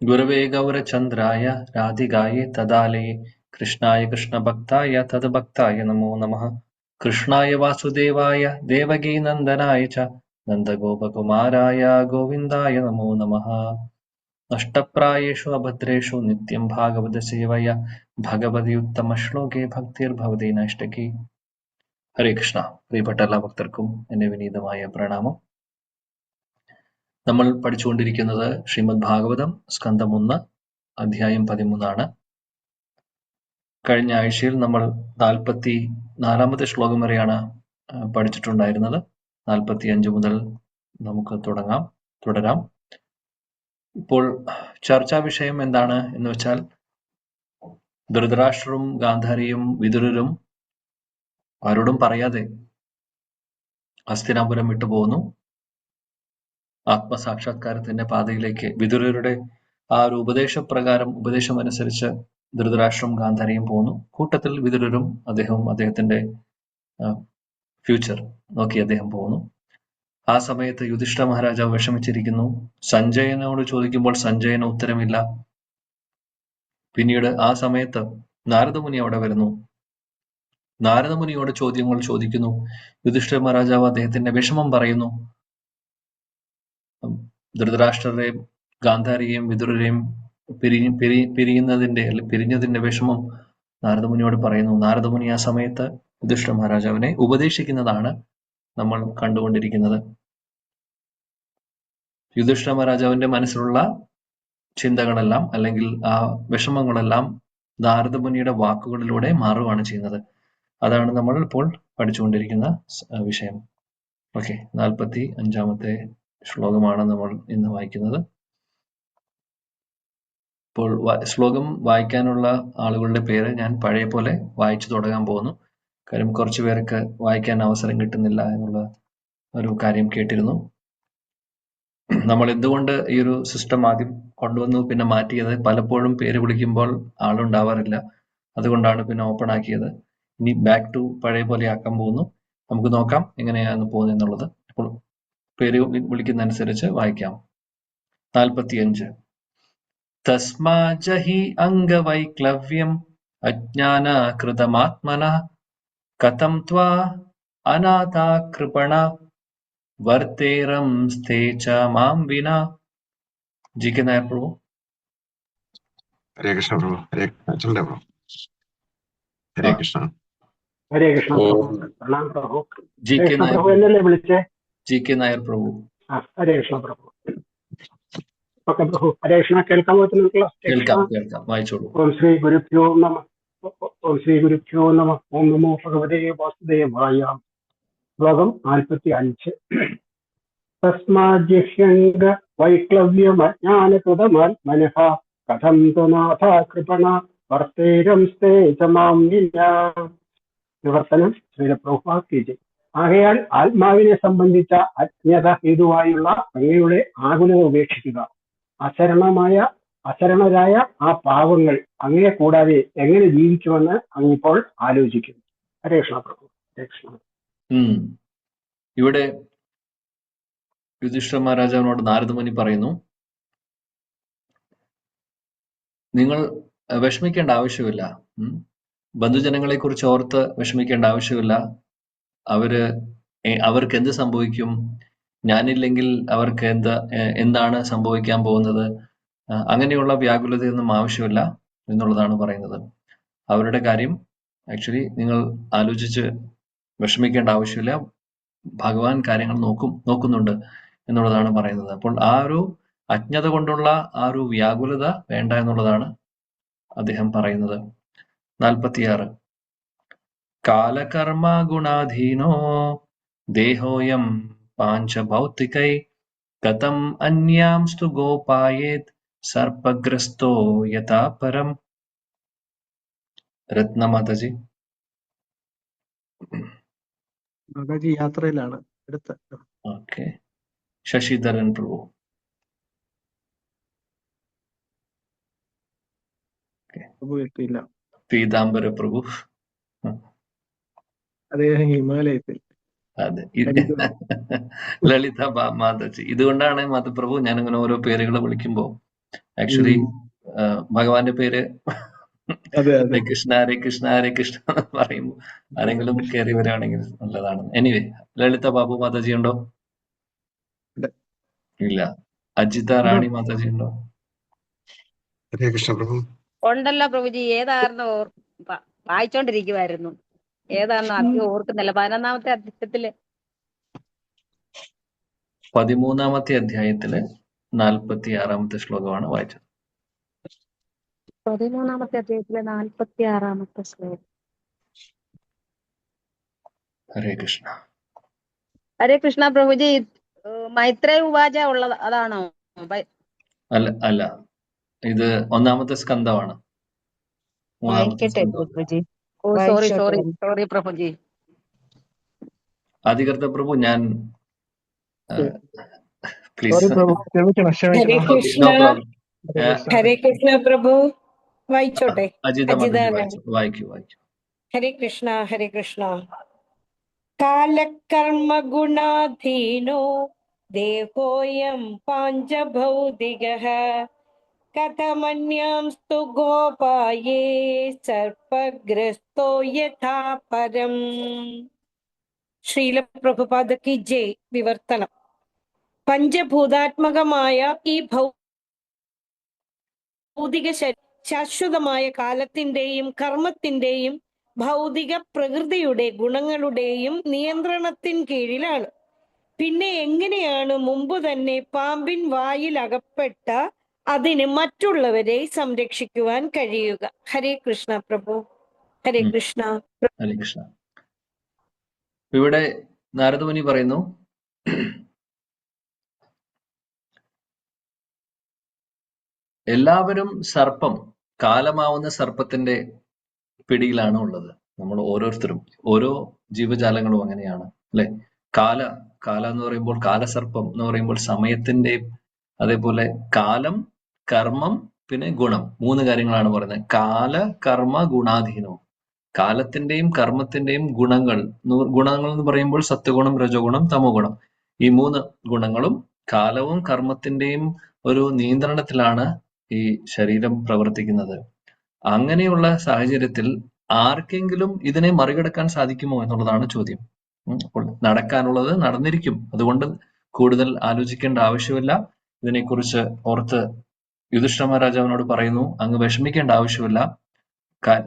ഗുരവേ ഗൗരചന്ദ്രായ രാധികായേ തദാലയേ കൃഷ്ണായ കൃഷ്ണഭക്തായ തദ്ഭക്തായ നമോ നമഃ. കൃഷ്ണായ വാസുദേവായ ദേവകീനന്ദനായ ച നന്ദഗോപകുമാരായ ഗോവിന്ദായ നമോ നമഃ. നഷ്ടപ്രായേഷു അഭദ്രേഷു നിത്യം ഭാഗവതസേവയാ ഭഗവതി ഉത്തമശ്ലോകേ ഭക്തിർഭവതി നൈഷ്ടകി. ഹരേ കൃഷ്ണ. പ്രിയപ്പെട്ട എല്ലാ ഭക്തർക്കും എന്റെ വിനീതമായ പ്രണാമം. നമ്മൾ പഠിച്ചുകൊണ്ടിരിക്കുന്നത് ശ്രീമദ് ഭാഗവതം സ്കന്ധം 1 അധ്യായം 13 കഴിഞ്ഞ ആഴ്ചയിൽ നമ്മൾ 44-ാമത്തെ ശ്ലോകം വരെയാണ് പഠിച്ചിട്ടുണ്ടായിരുന്നത്. 45 മുതൽ നമുക്ക് തുടരാം. ഇപ്പോൾ ചർച്ചാ വിഷയം എന്താണ് എന്ന് വെച്ചാൽ, ധൃതരാഷ്ട്രരും ഗാന്ധാരിയും വിതുരരും ആരോടും പറയാതെ ഹസ്തിനാപുരം വിട്ടുപോകുന്നു. ആത്മസാക്ഷാത്കാരത്തിന്റെ പാതയിലേക്ക് വിതുരരുടെ ആ ഒരു ഉപദേശമനുസരിച്ച് ധൃതരാഷ്ട്രം ഗാന്ധാരിയും പോകുന്നു. കൂട്ടത്തിൽ വിതുരരും അദ്ദേഹത്തിന്റെ ഫ്യൂച്ചർ നോക്കി അദ്ദേഹം പോകുന്നു. ആ സമയത്ത് യുധിഷ്ഠിര മഹാരാജാവ് വിഷമിച്ചിരിക്കുന്നു. സഞ്ജയനോട് ചോദിക്കുമ്പോൾ സഞ്ജയന് ഉത്തരമില്ല. പിന്നീട് ആ സമയത്ത് നാരദമുനി അവിടെ വരുന്നു. നാരദമുനിയോട് ചോദ്യങ്ങൾ ചോദിക്കുന്നു. യുധിഷ്ഠിര മഹാരാജാവ് അദ്ദേഹത്തിന്റെ വിഷമം പറയുന്നു. ധൃതരാഷ്ട്രരെയും ഗാന്ധാരിയെയും വിതുരരെയും പിരിഞ്ഞതിന്റെ വിഷമം നാരദമുനിയോട് പറയുന്നു. നാരദമുനി ആ സമയത്ത് യുധിഷ്ഠിര മഹാരാജാവിനെ ഉപദേശിക്കുന്നതാണ് നമ്മൾ കണ്ടുകൊണ്ടിരിക്കുന്നത്. യുധിഷ്ഠിര മഹാരാജാവിന്റെ മനസ്സിലുള്ള ചിന്തകളെല്ലാം അല്ലെങ്കിൽ ആ വിഷമങ്ങളെല്ലാം നാരദമുനിയുടെ വാക്കുകളിലൂടെ മാറുകയാണ് ചെയ്യുന്നത്. അതാണ് നമ്മൾ ഇപ്പോൾ പഠിച്ചുകൊണ്ടിരിക്കുന്ന വിഷയം. ഓക്കെ, 45-ാമത്തെ ശ്ലോകമാണ് നമ്മൾ ഇന്ന് വായിക്കുന്നത്. ഇപ്പോൾ ശ്ലോകം വായിക്കാനുള്ള ആളുകളുടെ പേര് ഞാൻ പഴയ പോലെ വായിച്ചു തുടങ്ങാൻ പോകുന്നു. കാര്യം കുറച്ചു പേർക്ക് വായിക്കാൻ അവസരം കിട്ടുന്നില്ല എന്നുള്ള ഒരു കാര്യം കേട്ടിരുന്നു. നമ്മൾ എന്തുകൊണ്ട് ഈ ഒരു സിസ്റ്റം ആദ്യം കൊണ്ടുവന്നു പിന്നെ മാറ്റിയത്, പലപ്പോഴും പേര് വിളിക്കുമ്പോൾ ആളുണ്ടാവാറില്ല. അതുകൊണ്ടാണ് പിന്നെ ഓപ്പൺ ആക്കിയത്. ഇനി ബാക്ക് ടു പഴയ പോലെ ആക്കാൻ പോകുന്നു. നമുക്ക് നോക്കാം എങ്ങനെയാണ് പോകുന്നത് എന്നുള്ളത്. അപ്പോൾ പേര് വിളിക്കുന്ന അനുസരിച്ച് വായിക്കാം. 45. തസ്മാജഹി അംഗവൈക്ലവ്യം അജ്ഞാനകൃതമാത്മനഃ കഥം ത്വാ അനാഥാകൃപണ വർത്തേരംസ്തേ ച മാം വിനാ. ജി കെ നായർ പ്രഭു. ഹരേ കൃഷ്ണ പ്രഭു. ഹരേ കൃഷ്ണ പ്രഭു. ഹരേ കൃഷ്ണ. ഹരേ കൃഷ്ണ പ്രഭു. പ്രണാം പ്രഭു. ജി കെ നായർ പ്രഭു എന്നല്ലേ വിളിച്ചേ? ജി കെ നായർ പ്രഭു. ഹരേ കൃഷ്ണ പ്രഭു. ഓക്കെ പ്രഭു. ഹരേ കൃഷ്ണ. കേൾക്കാൻ പറ്റുന്നുണ്ടല്ലോ? കേൾക്കാം. വായിച്ചോളൂ. ഓം ശ്രീ ഗുരുഭ്യോ നമ. ഓം നമോ ഭഗവതേ വാസുദേവായ. ശ്ലോകം 45. തസ്മാജ്യഹ്യംഗ വൈക്ലവ്യമജ്ഞാനകൃതമാത്മനഃ കഥം ത്വനാഥ കൃപണ വർത്തേരംസ്തേ ച മാം വിനാ. വിവർത്തനം ശ്രീ പ്രഭുപാദ് കി ജയ്. ആകയാൽ ആത്മാവിനെ സംബന്ധിച്ച അജ്ഞത ഹേതുവായുള്ള അങ്ങയുടെ ആകുലത ഉപേക്ഷിക്കുക. അശരണരായ ആ പാവങ്ങൾ അങ്ങയെ കൂടാതെ എങ്ങനെ ജീവിക്കുമെന്ന് അങ്ങിപ്പോൾ ആലോചിക്കുന്നു. ഹരേ കൃഷ്ണ പ്രഭു. ഹരേ കൃഷ്ണ. ഇവിടെ യുധിഷ്ഠിര മഹാരാജാവിനോട് നാരദമുനി പറയുന്നു, നിങ്ങൾ വിഷമിക്കേണ്ട ആവശ്യമില്ല. ബന്ധുജനങ്ങളെ കുറിച്ച് ഓർത്ത് വിഷമിക്കേണ്ട ആവശ്യമില്ല. അവർക്ക് എന്ത് സംഭവിക്കും, ഞാനില്ലെങ്കിൽ അവർക്ക് എന്താണ് സംഭവിക്കാൻ പോകുന്നത്, അങ്ങനെയുള്ള വ്യാകുലതയൊന്നും ആവശ്യമില്ല എന്നുള്ളതാണ് പറയുന്നത്. അവരുടെ കാര്യം ആക്ച്വലി നിങ്ങൾ ആലോചിച്ച് വിഷമിക്കേണ്ട ആവശ്യമില്ല. ഭഗവാൻ കാര്യങ്ങൾ നോക്കുന്നുണ്ട് എന്നുള്ളതാണ് പറയുന്നത്. അപ്പോൾ ആ ഒരു അജ്ഞത കൊണ്ടുള്ള ആ ഒരു വ്യാകുലത വേണ്ട എന്നുള്ളതാണ് അദ്ദേഹം പറയുന്നത്. 46. കാലകർമ്മ ഗുണാധീനോ ദേഹോയം പാഞ്ചഭൗതികൈ കഥം അന്യാംസ്തു ഗോപായേത് സർപ്പഗ്രസ്തോ യഥാ പരം. രത്നമാതാജി. മാതാജി യാത്രയിലാണ്. ഓക്കെ. ശശിധരൻ പ്രഭു. എത്തിയില്ല. പീതാംബര പ്രഭു. അദ്ദേഹം ഹിമാലയത്തിൽ. അതെ. ലളിത മാതാജി. ഇതുകൊണ്ടാണ് മാതൃപ്രഭു ഞാനിങ്ങനെ ഓരോ പേരുകൾ വിളിക്കുമ്പോൾ ആക്ച്വലി ഭഗവാന്റെ പേര് അതെ ഹരേ കൃഷ്ണ ഹരേ കൃഷ്ണ ഹരേ കൃഷ്ണ എന്ന് പറയുമ്പോൾ ആരെങ്കിലും കയറി വരികയാണെങ്കിൽ നല്ലതാണ്. എനിവേ, ലളിത ബാബു മാതാജി ഉണ്ടോ? ഉണ്ട്. ഇല്ല. അജിത റാണി മാതാജി ഉണ്ടോ? ഹരേ കൃഷ്ണ പ്രഭു. ഉണ്ടല്ലോ പ്രഭുജി. ഏതായിരുന്നു വായിച്ചോണ്ടിരിക്കുവായിരുന്നു. ഏതാണെന്ന് അധികം ഓർക്കുന്നില്ല. 11-ാമത്തെ അധ്യായത്തില് 13-ാമത്തെ അധ്യായത്തില് 46-ാമത്തെ ശ്ലോകമാണ് വായിച്ചത്. 13-ാമത്തെ അധ്യായത്തിലെ 46-ാമത്തെ ശ്ലോകം. ഹരേ കൃഷ്ണ. ഹരേ കൃഷ്ണ പ്രഭുജി. മൈത്രേയ ഉവാച ഉള്ളത് അതാണോ? അല്ല അല്ല, ഇത് 1-ാമത്തെ സ്കന്ധമാണ്. 3-ാമത്തെ വായിക്കട്ടെ സ്കന്ധം. പ്രഭുജി, ഓ സോറി വായിച്ചോട്ടെ. സോറി സോറി പ്രഭുജി. അധികൃത പ്രഭു, ഞാൻ സോറി പ്ലീസ്. പ്രഭു, ക്ഷമിക്കണം Hare okay, Krishna. No problem. Hare Krishna പ്രഭു. വായിച്ചോട്ടെ. അജിത മാതാജി വായിക്കൂ. ഹരേ കൃഷ്ണ. ഹരേ കൃഷ്ണ. കാലകർമ്മ ഗുണാധീനോ ദേഹോയം പാഞ്ചഭൗതികഃ കഥമന്യാംസ്തു ഗോപായേ സർപ്പഗ്രസ്തോ യഥാ പരം. ശ്രീല പ്രഭുപാദ കി ജയ്. വിവർത്തനം. പഞ്ചഭൂതാത്മകമായ ഈ ഭൗതിക ശാശ്വതമായ കാലത്തിന്റെയും കർമ്മത്തിന്റെയും ഭൗതിക പ്രകൃതിയുടെ ഗുണങ്ങളുടെയും നിയന്ത്രണത്തിൻ കീഴിലാണ്. പിന്നെ എങ്ങനെയാണ് മുമ്പ് തന്നെ പാമ്പിൻ വായിൽ അകപ്പെട്ട അതിന് മറ്റുള്ളവരെ സംരക്ഷിക്കുവാൻ കഴിയുക? ഹരേ കൃഷ്ണ പ്രഭു. ഹരേ കൃഷ്ണ. ഹരേ കൃഷ്ണ. ഇവിടെ നാരദമുനി പറയുന്നു, എല്ലാവരും സർപ്പം, കാലമാവുന്ന സർപ്പത്തിന്റെ പിടിയിലാണ് ഉള്ളത്. നമ്മൾ ഓരോരുത്തരും, ഓരോ ജീവജാലങ്ങളും അങ്ങനെയാണ്, അല്ലെ? കാല എന്ന് പറയുമ്പോൾ, കാലസർപ്പം എന്ന് പറയുമ്പോൾ സമയത്തിന്റെയും, അതേപോലെ കാലം, കർമ്മം, പിന്നെ ഗുണം, 3 കാര്യങ്ങളാണ് പറയുന്നത്. കാല കർമ്മ ഗുണാധീനവും. കാലത്തിന്റെയും കർമ്മത്തിന്റെയും ഗുണങ്ങൾ എന്ന് പറയുമ്പോൾ സത്വഗുണം, രജോഗുണം, തമോ ഗുണം. ഈ 3 ഗുണങ്ങളും കാലവും കർമ്മത്തിന്റെയും ഒരു നിയന്ത്രണത്തിലാണ് ഈ ശരീരം പ്രവർത്തിക്കുന്നത്. അങ്ങനെയുള്ള സാഹചര്യത്തിൽ ആർക്കെങ്കിലും ഇതിനെ മറികടക്കാൻ സാധിക്കുമോ എന്നുള്ളതാണ് ചോദ്യം. അപ്പോൾ നടക്കാനുള്ളത് നടന്നിരിക്കും. അതുകൊണ്ട് കൂടുതൽ ആലോചിക്കേണ്ട ആവശ്യമില്ല. ഇതിനെക്കുറിച്ച് ഓർത്ത് യുധിഷ്ഠിര മഹാരാജാവിനോട് പറയുന്നു, അങ്ങ് വിഷമിക്കേണ്ട ആവശ്യമില്ല,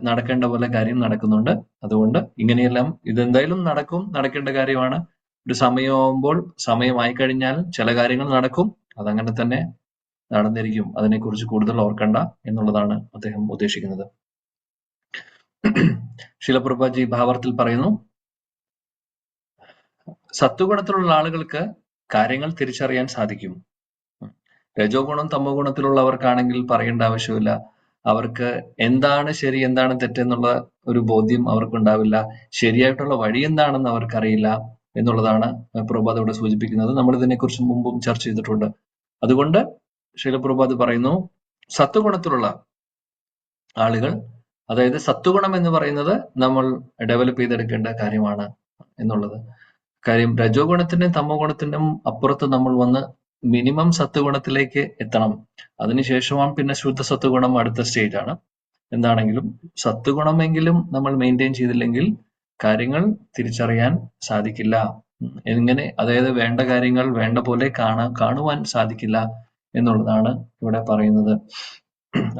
നടക്കേണ്ട പോലെ കാര്യം നടക്കുന്നുണ്ട്. അതുകൊണ്ട് ഇങ്ങനെയെല്ലാം ഇതെന്തായാലും നടക്കും, നടക്കേണ്ട കാര്യമാണ്. ഒരു സമയമാകുമ്പോൾ, സമയമായി കഴിഞ്ഞാൽ ചില കാര്യങ്ങൾ നടക്കും, അതങ്ങനെ തന്നെ നടന്നിരിക്കും. അതിനെക്കുറിച്ച് കൂടുതൽ ഓർക്കണ്ട എന്നുള്ളതാണ് അദ്ദേഹം ഉദ്ദേശിക്കുന്നത്. ശീല പ്രഭുപാദി ഭാവാർത്ഥത്തിൽ പറയുന്നു, സത്വഗുണത്തിലുള്ള ആളുകൾക്ക് കാര്യങ്ങൾ തിരിച്ചറിയാൻ സാധിക്കും. രജോ ഗുണം, തമോ ഗുണത്തിലുള്ളവർക്കാണെങ്കിൽ പറയേണ്ട ആവശ്യമില്ല. അവർക്ക് എന്താണ് ശരി, എന്താണ് തെറ്റെന്നുള്ള ഒരു ബോധ്യം അവർക്കുണ്ടാവില്ല. ശരിയായിട്ടുള്ള വഴി എന്താണെന്ന് അവർക്കറിയില്ല എന്നുള്ളതാണ് പ്രഭുപാദ് ഇവിടെ സൂചിപ്പിക്കുന്നത്. നമ്മൾ ഇതിനെക്കുറിച്ച് മുമ്പും ചർച്ച ചെയ്തിട്ടുണ്ട്. അതുകൊണ്ട് ശീല പ്രഭുപാദ് പറയുന്നു, സത്വഗുണത്തിലുള്ള ആളുകൾ, അതായത് സത്വഗുണം എന്ന് പറയുന്നത് നമ്മൾ ഡെവലപ്പ് ചെയ്തെടുക്കേണ്ട കാര്യമാണ് എന്നുള്ളത് കാര്യം. രജോ ഗുണത്തിന്റെയും തമോ ഗുണത്തിന്റെയും അപ്പുറത്ത് നമ്മൾ വന്ന് മിനിമം സത്വഗുണത്തിലേക്ക് എത്തണം. അതിനുശേഷമാണ് പിന്നെ ശുദ്ധ സത്വഗുണം അടുത്ത സ്റ്റേജ് ആണ്. എന്താണെങ്കിലും സത്വഗുണമെങ്കിലും നമ്മൾ മെയിൻറ്റെയിൻ ചെയ്തില്ലെങ്കിൽ കാര്യങ്ങൾ തിരിച്ചറിയാൻ സാധിക്കില്ല. എങ്ങനെ, അതായത് വേണ്ട കാര്യങ്ങൾ വേണ്ട പോലെ കാണുവാൻ സാധിക്കില്ല എന്നുള്ളതാണ് ഇവിടെ പറയുന്നത്.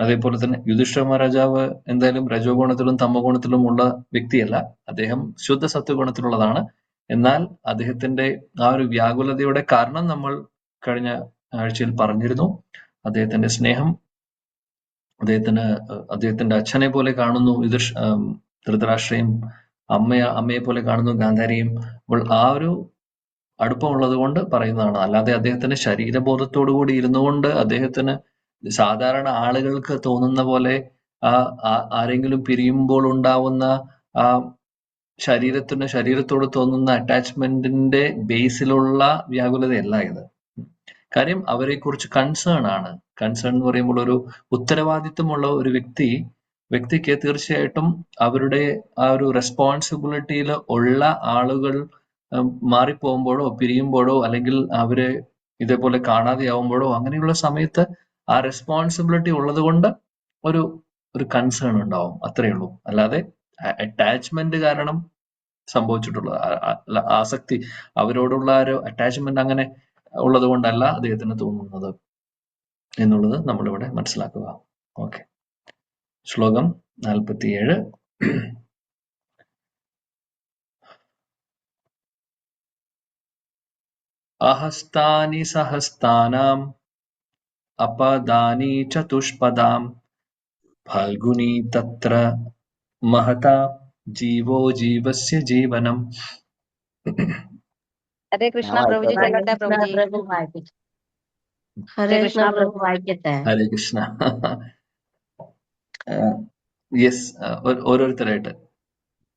അതേപോലെ തന്നെ യുധിഷ്ഠിര മഹാരാജാവ് എന്തായാലും രജോ ഗുണത്തിലും തമോ ഗുണത്തിലും ഉള്ള വ്യക്തിയല്ല. അദ്ദേഹം ശുദ്ധ സത്വഗുണത്തിലുള്ളതാണ്. എന്നാൽ അദ്ദേഹത്തിന്റെ ആ ഒരു വ്യാകുലതയുടെ കാരണം നമ്മൾ കഴിഞ്ഞ ആഴ്ചയിൽ പറഞ്ഞിരുന്നു. അദ്ദേഹത്തിന്റെ സ്നേഹം, അദ്ദേഹത്തിന്റെ അച്ഛനെ പോലെ കാണുന്നു ധൃതരാഷ്ട്രയും, അമ്മയെ പോലെ കാണുന്നു ഗാന്ധാരിയും. അപ്പോൾ ആ ഒരു അടുപ്പമുള്ളത് കൊണ്ട് പറയുന്നതാണ്. അല്ലാതെ അദ്ദേഹത്തിന് ശരീരബോധത്തോടു കൂടി ഇരുന്നുകൊണ്ട് അദ്ദേഹത്തിന് സാധാരണ ആളുകൾക്ക് തോന്നുന്ന പോലെ ആരെങ്കിലും പിരിയുമ്പോൾ ഉണ്ടാവുന്ന ആ ശരീരത്തോട് തോന്നുന്ന അറ്റാച്ച്മെന്റിന്റെ ബേസിലുള്ള വ്യാകുലതയല്ല ഇത്. കാര്യം അവരെ കുറിച്ച് കൺസേൺ ആണ്. കൺസേൺ എന്ന് പറയുമ്പോൾ ഒരു ഉത്തരവാദിത്വമുള്ള ഒരു വ്യക്തിക്ക് തീർച്ചയായിട്ടും അവരുടെ ആ ഒരു റെസ്പോൺസിബിലിറ്റിയിൽ ഉള്ള ആളുകൾ മാറിപ്പോകുമ്പോഴോ പിരിയുമ്പോഴോ അല്ലെങ്കിൽ അവരെ ഇതേപോലെ കാണാതെയാവുമ്പോഴോ അങ്ങനെയുള്ള സമയത്ത് ആ റെസ്പോൺസിബിലിറ്റി ഉള്ളത് കൊണ്ട് ഒരു ഒരു കൺസേൺ ഉണ്ടാവും, അത്രയേ ഉള്ളൂ. അല്ലാതെ അറ്റാച്ച്മെന്റ് കാരണം സംഭവിച്ചിട്ടുള്ളത് ആസക്തി, അവരോടുള്ള ഒരു അറ്റാച്ച്മെന്റ് അങ്ങനെ ഉള്ളത് കൊണ്ടല്ല അദ്ദേഹത്തിന് തോന്നുന്നത് എന്നുള്ളത് നമ്മളിവിടെ മനസ്സിലാക്കുക. ഓക്കെ, ശ്ലോകം 47. അഹസ്താനി സഹസ്താനാം അപദാനി ചതുഷ്പദാം ഫൽഗുനി തത്ര മഹതാ ജീവോ ജീവസ്യ ജീവനം. ഹരേ കൃഷ്ണ പ്രഭുജി ചൊല്ലട്ടെ പ്രഭുജി. ഹരേ കൃഷ്ണ പ്രഭു വായിക്കട്ടെ. ഹരേ കൃഷ്ണ. യെസ്, ഓരോരുത്തരായിട്ട്.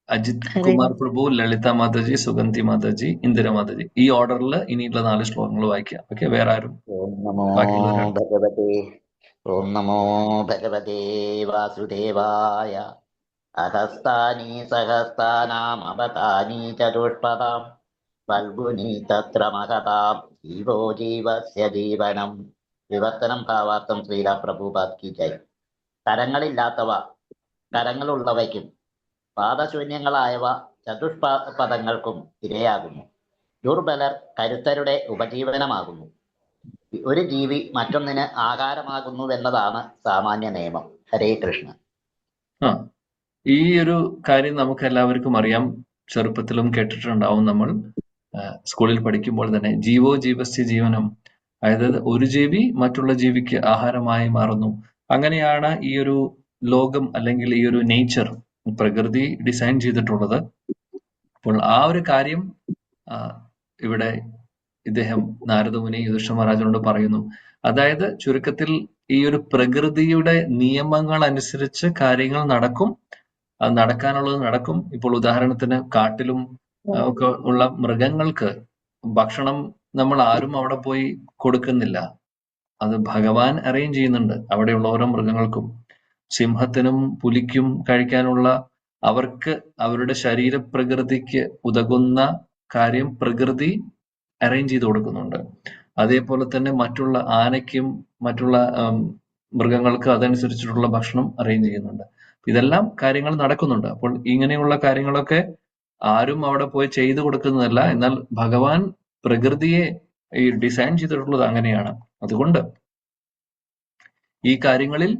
അജിത് കുമാർ പ്രഭു, ലളിത മാതാജി, സുഗന്ധി മാതാജി, ഇന്ദിര മാതാജി, ഈ ഓർഡറിൽ ഇനിയുള്ള 4 ശ്ലോകങ്ങൾ വായിക്കാം. ഓക്കെ, വേറെ ആരും ഓം നമോ ഭഗവതേ വാസുദേവായ. അഹസ്താനി സഹസ്താനാം അപതാനി ചതുഷ്പദാം ഫൽഗുനി തത്ര മഹതാം ജീവോ ജീവസ്യ ജീവനം. വിവർത്തനം ഭാവാർത്ഥം ശ്രീരാം പ്രഭുപാദ് കി ജയ്. കരങ്ങളില്ലാത്തവ കരങ്ങളുള്ളവയ്ക്കും പാദശൂന്യങ്ങളായവ ചതുഷ്പദങ്ങൾക്കും ഇരയാകുന്നു. ദുർബലർ കരുത്തരുടെ ഉപജീവനമാകുന്നു. ഒരു ജീവി മറ്റൊന്നിന് ആഹാരമാകുന്നുവെന്നതാണ് സാമാന്യ നിയമം. ഹരേ കൃഷ്ണ. ഈ ഒരു കാര്യം നമുക്ക് എല്ലാവർക്കും അറിയാം, ചെറുപ്പത്തിലും കേട്ടിട്ടുണ്ടാവും. നമ്മൾ സ്കൂളിൽ പഠിക്കുമ്പോൾ തന്നെ ജീവോ ജീവസ്യ ജീവനം, അതായത് ഒരു ജീവി മറ്റുള്ള ജീവിക്ക് ആഹാരമായി മാറുന്നു. അങ്ങനെയാണ് ഈ ഒരു ലോകം അല്ലെങ്കിൽ ഈ ഒരു നേച്ചർ, പ്രകൃതി ഡിസൈൻ ചെയ്തിട്ടുള്ളത്. അപ്പോൾ ആ ഒരു കാര്യം ഇവിടെ ഇദ്ദേഹം നാരദമുനി യുധിഷ്ഠിര മഹാരാജനോട് പറയുന്നു. അതായത് ചുരുക്കത്തിൽ ഈ ഒരു പ്രകൃതിയുടെ നിയമങ്ങൾ അനുസരിച്ച് കാര്യങ്ങൾ നടക്കും, അത് നടക്കാനുള്ളത് നടക്കും. ഇപ്പോൾ ഉദാഹരണത്തിന് കാട്ടിലും ഒക്കെ ഉള്ള മൃഗങ്ങൾക്ക് ഭക്ഷണം നമ്മൾ ആരും അവിടെ പോയി കൊടുക്കുന്നില്ല, അത് ഭഗവാൻ അറേഞ്ച് ചെയ്യുന്നുണ്ട് അവിടെയുള്ള ഓരോ മൃഗങ്ങൾക്കും. സിംഹത്തിനും പുലിക്കും കഴിക്കാനുള്ള അവർക്ക് അവരുടെ ശരീരപ്രകൃതിക്ക് ഉതകുന്ന കാര്യം പ്രകൃതി അറേഞ്ച് ചെയ്ത് കൊടുക്കുന്നുണ്ട്. അതേപോലെ തന്നെ മറ്റുള്ള ആനയ്ക്കും മറ്റുള്ള മൃഗങ്ങൾക്ക് അതനുസരിച്ചിട്ടുള്ള ഭക്ഷണം അറേഞ്ച് ചെയ്യുന്നുണ്ട്. ഇതെല്ലാം കാര്യങ്ങൾ നടക്കുന്നുണ്ട്. അപ്പോൾ ഇങ്ങനെയുള്ള കാര്യങ്ങളൊക്കെ ആരും അവിടെ പോയി ചെയ്തു കൊടുക്കുന്നതല്ല, എന്നാൽ ഭഗവാൻ പ്രകൃതിയെ ഈ ഡിസൈൻ ചെയ്തിട്ടുള്ളത് അങ്ങനെയാണ്. അതുകൊണ്ട് ഈ കാര്യങ്ങളിൽ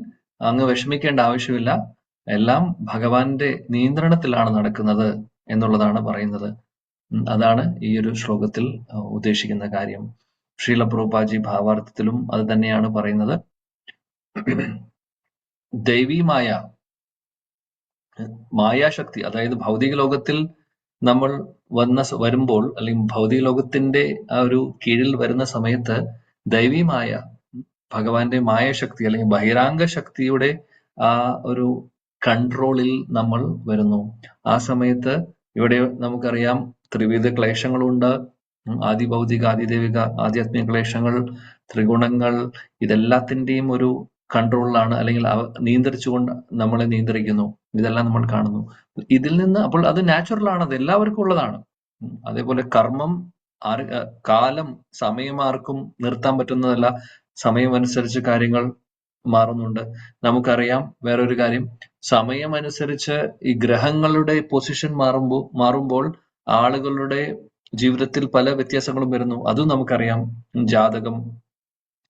അങ്ങ് വിഷമിക്കേണ്ട ആവശ്യമില്ല, എല്ലാം ഭഗവാന്റെ നിയന്ത്രണത്തിലാണ് നടക്കുന്നത് എന്നുള്ളതാണ് പറയുന്നത്. അതാണ് ഈ ഒരു ശ്ലോകത്തിൽ ഉദ്ദേശിക്കുന്ന കാര്യം. ശ്രീല പ്രഭുപാദി ഭാവാർത്ഥത്തിലും അത് തന്നെയാണ് പറയുന്നത്. ദൈവീമായ മായാശക്തി, അതായത് ഭൗതിക ലോകത്തിൽ നമ്മൾ വരുമ്പോൾ അല്ലെങ്കിൽ ഭൗതിക ലോകത്തിന്റെ ആ ഒരു കീഴിൽ വരുന്ന സമയത്ത് ദൈവീമായ ഭഗവാന്റെ മായാശക്തി അല്ലെങ്കിൽ ബഹിരാംഗ ശക്തിയുടെ ആ ഒരു കൺട്രോളിൽ നമ്മൾ വരുന്നു. ആ സമയത്ത് ഇവിടെ നമുക്കറിയാം ത്രിവിധ ക്ലേശങ്ങളുണ്ട്. ആദിഭൗതിക, ആദിദൈവിക, ആധ്യാത്മിക ക്ലേശങ്ങൾ, ത്രിഗുണങ്ങൾ, ഇതെല്ലാത്തിന്റെയും ഒരു കൺട്രോളിലാണ്, അല്ലെങ്കിൽ നിയന്ത്രിച്ചുകൊണ്ട് നമ്മളെ നിയന്ത്രിക്കുന്നു. ഇതെല്ലാം നമ്മൾ കാണുന്നു. ഇതിൽ നിന്ന് അപ്പോൾ അത് നാച്ചുറൽ ആണ്, അത് എല്ലാവർക്കും ഉള്ളതാണ്. അതേപോലെ കർമ്മം, കാലം, സമയം ആർക്കും നിർത്താൻ പറ്റുന്നതല്ല. സമയമനുസരിച്ച് കാര്യങ്ങൾ മാറുന്നുണ്ട്. നമുക്കറിയാം വേറൊരു കാര്യം, സമയമനുസരിച്ച് ഈ ഗ്രഹങ്ങളുടെ പൊസിഷൻ മാറുമ്പോൾ ആളുകളുടെ ജീവിതത്തിൽ പല വ്യത്യാസങ്ങളും വരുന്നു. അതും നമുക്കറിയാം. ജാതകം,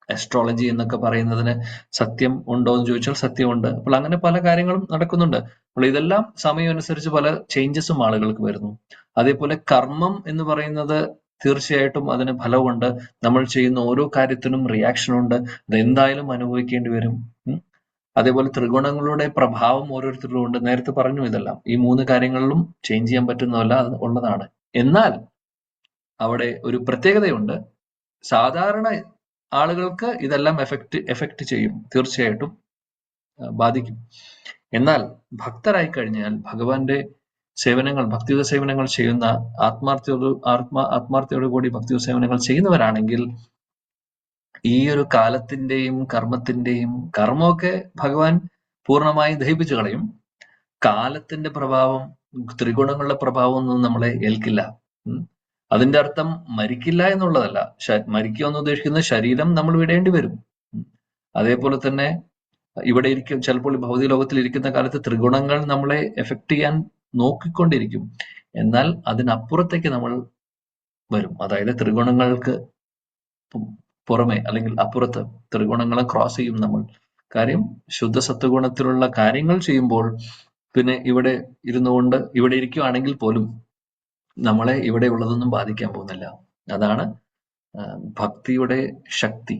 അസ്ട്രോളജി എന്നൊക്കെ പറയുന്നതിന് സത്യം ഉണ്ടോ എന്ന് ചോദിച്ചാൽ സത്യമുണ്ട്. അപ്പോൾ അങ്ങനെ പല കാര്യങ്ങളും നടക്കുന്നുണ്ട്. അപ്പോൾ ഇതെല്ലാം സമയം അനുസരിച്ച് പല ചേഞ്ചസും ആളുകൾക്ക് വരുന്നു. അതേപോലെ കർമ്മം എന്ന് പറയുന്നത് തീർച്ചയായിട്ടും അതിന് ഫലമുണ്ട്. നമ്മൾ ചെയ്യുന്ന ഓരോ കാര്യത്തിനും റിയാക്ഷൻ ഉണ്ട്, അതെന്തായാലും അനുഭവിക്കേണ്ടി വരും. അതേപോലെ ത്രിഗുണങ്ങളുടെ പ്രഭാവം ഓരോരുത്തരിലും ഉണ്ട്. നേരത്തെ പറഞ്ഞു ഇതെല്ലാം. ഈ 3 കാര്യങ്ങളിലും ചേഞ്ച് ചെയ്യാൻ പറ്റുന്നതല്ല, അത് ഉള്ളതാണ്. എന്നാൽ അവിടെ ഒരു പ്രത്യേകതയുണ്ട്. സാധാരണ ആളുകൾക്ക് ഇതെല്ലാം എഫക്റ്റ് ചെയ്യും, തീർച്ചയായിട്ടും ബാധിക്കും. എന്നാൽ ഭക്തരായി കഴിഞ്ഞാൽ ഭഗവാന്റെ സേവനങ്ങൾ, ഭക്തിയുത സേവനങ്ങൾ ചെയ്യുന്ന ആത്മാർത്ഥയോടു കൂടി ഭക്തിയുത സേവനങ്ങൾ ചെയ്യുന്നവരാണെങ്കിൽ ഈ ഒരു കാലത്തിന്റെയും കർമ്മത്തിന്റെയും, കർമ്മമൊക്കെ ഭഗവാൻ പൂർണ്ണമായും ദഹിപ്പിച്ചു കളയും. കാലത്തിന്റെ പ്രഭാവം, ത്രിഗുണങ്ങളുടെ പ്രഭാവം ഒന്നും നമ്മളെ ഏൽക്കില്ല. അതിന്റെ അർത്ഥം മരിക്കില്ല എന്നുള്ളതല്ല. മരിക്കുക എന്ന് ഉദ്ദേശിക്കുന്നത് ശരീരം നമ്മൾ വിടേണ്ടി വരും. അതേപോലെ തന്നെ ഇവിടെ ചിലപ്പോൾ ഭൗതിക ലോകത്തിൽ ഇരിക്കുന്ന കാലത്ത് ത്രിഗുണങ്ങൾ നമ്മളെ എഫക്ട് ചെയ്യാൻ നോക്കിക്കൊണ്ടിരിക്കും. എന്നാൽ അതിനപ്പുറത്തേക്ക് നമ്മൾ വരും. അതായത് ത്രിഗുണങ്ങൾക്ക് പുറമെ അല്ലെങ്കിൽ അപ്പുറത്ത് ത്രിഗുണങ്ങളെ ക്രോസ് ചെയ്യും നമ്മൾ. കാര്യം ശുദ്ധ സത്വഗുണത്തിലുള്ള കാര്യങ്ങൾ ചെയ്യുമ്പോൾ പിന്നെ ഇവിടെ ഇരുന്നുകൊണ്ട് ഇവിടെ ഇരിക്കുകയാണെങ്കിൽ പോലും നമ്മളെ ഇവിടെ ഉള്ളതൊന്നും ബാധിക്കാൻ പോകുന്നില്ല. അതാണ് ഭക്തിയുടെ ശക്തി,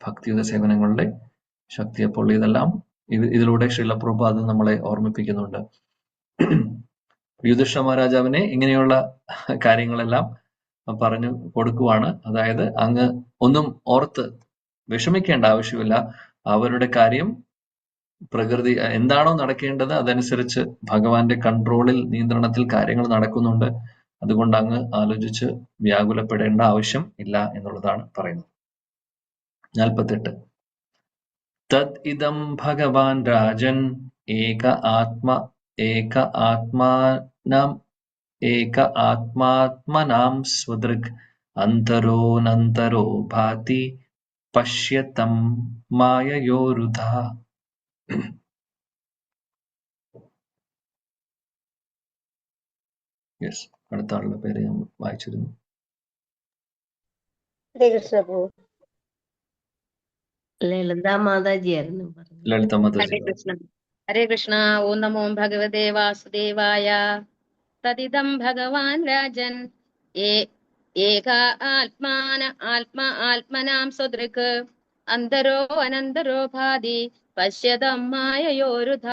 ഭക്തിയുടെ സേവനങ്ങളുടെ ശക്തി. അപ്പോൾ ഇതെല്ലാം ഇതിലൂടെ ശ്രീല പ്രഭുപാദ് നമ്മളെ ഓർമ്മിപ്പിക്കുന്നുണ്ട്. യുധിഷ്ഠിര മഹാരാജാവിനെ ഇങ്ങനെയുള്ള കാര്യങ്ങളെല്ലാം പറഞ്ഞു കൊടുക്കുവാണ്. അതായത് അങ്ങ് ഒന്നും ഓർത്ത് വിഷമിക്കേണ്ട ആവശ്യമില്ല. അവരുടെ കാര്യം പ്രകൃതി എന്താണോ നടക്കേണ്ടത് അതനുസരിച്ച് ഭഗവാന്റെ കൺട്രോളിൽ, നിയന്ത്രണത്തിൽ കാര്യങ്ങൾ നടക്കുന്നുണ്ട്. അതുകൊണ്ട് അങ്ങ് ആലോചിച്ച് വ്യാകുലപ്പെടേണ്ട ആവശ്യം ഇല്ല എന്നുള്ളതാണ് പറയുന്നത്. 48. തദ് ഇദം ഭഗവാൻ രാജൻ ഏക ആത്മാത്മനാം സ്വദൃക് അന്തരോനന്തരോ ഭാതി പശ്യതം മായയോരുധ. യെസ്, അടുത്ത ആളുടെ പേര് ഞാൻ വായിച്ചിരുന്നു. ഹരേ കൃഷ്ണ പ്രഭു. ലളിത മാതാജി ആയിരുന്നു പറഞ്ഞത്. ലളിത മാതാജി. ഹരേ കൃഷ്ണ. ഹരേ കൃഷ്ണ. ഓം നമോ ഭഗവതേ വാസുദേവായ. തദിദം ഭഗവാൻ രാജൻ ഏക ആത്മനാം സ്വദൃക് അന്തരോ അനന്തരോ ഭാതി പശ്യതം മായയോരുധ.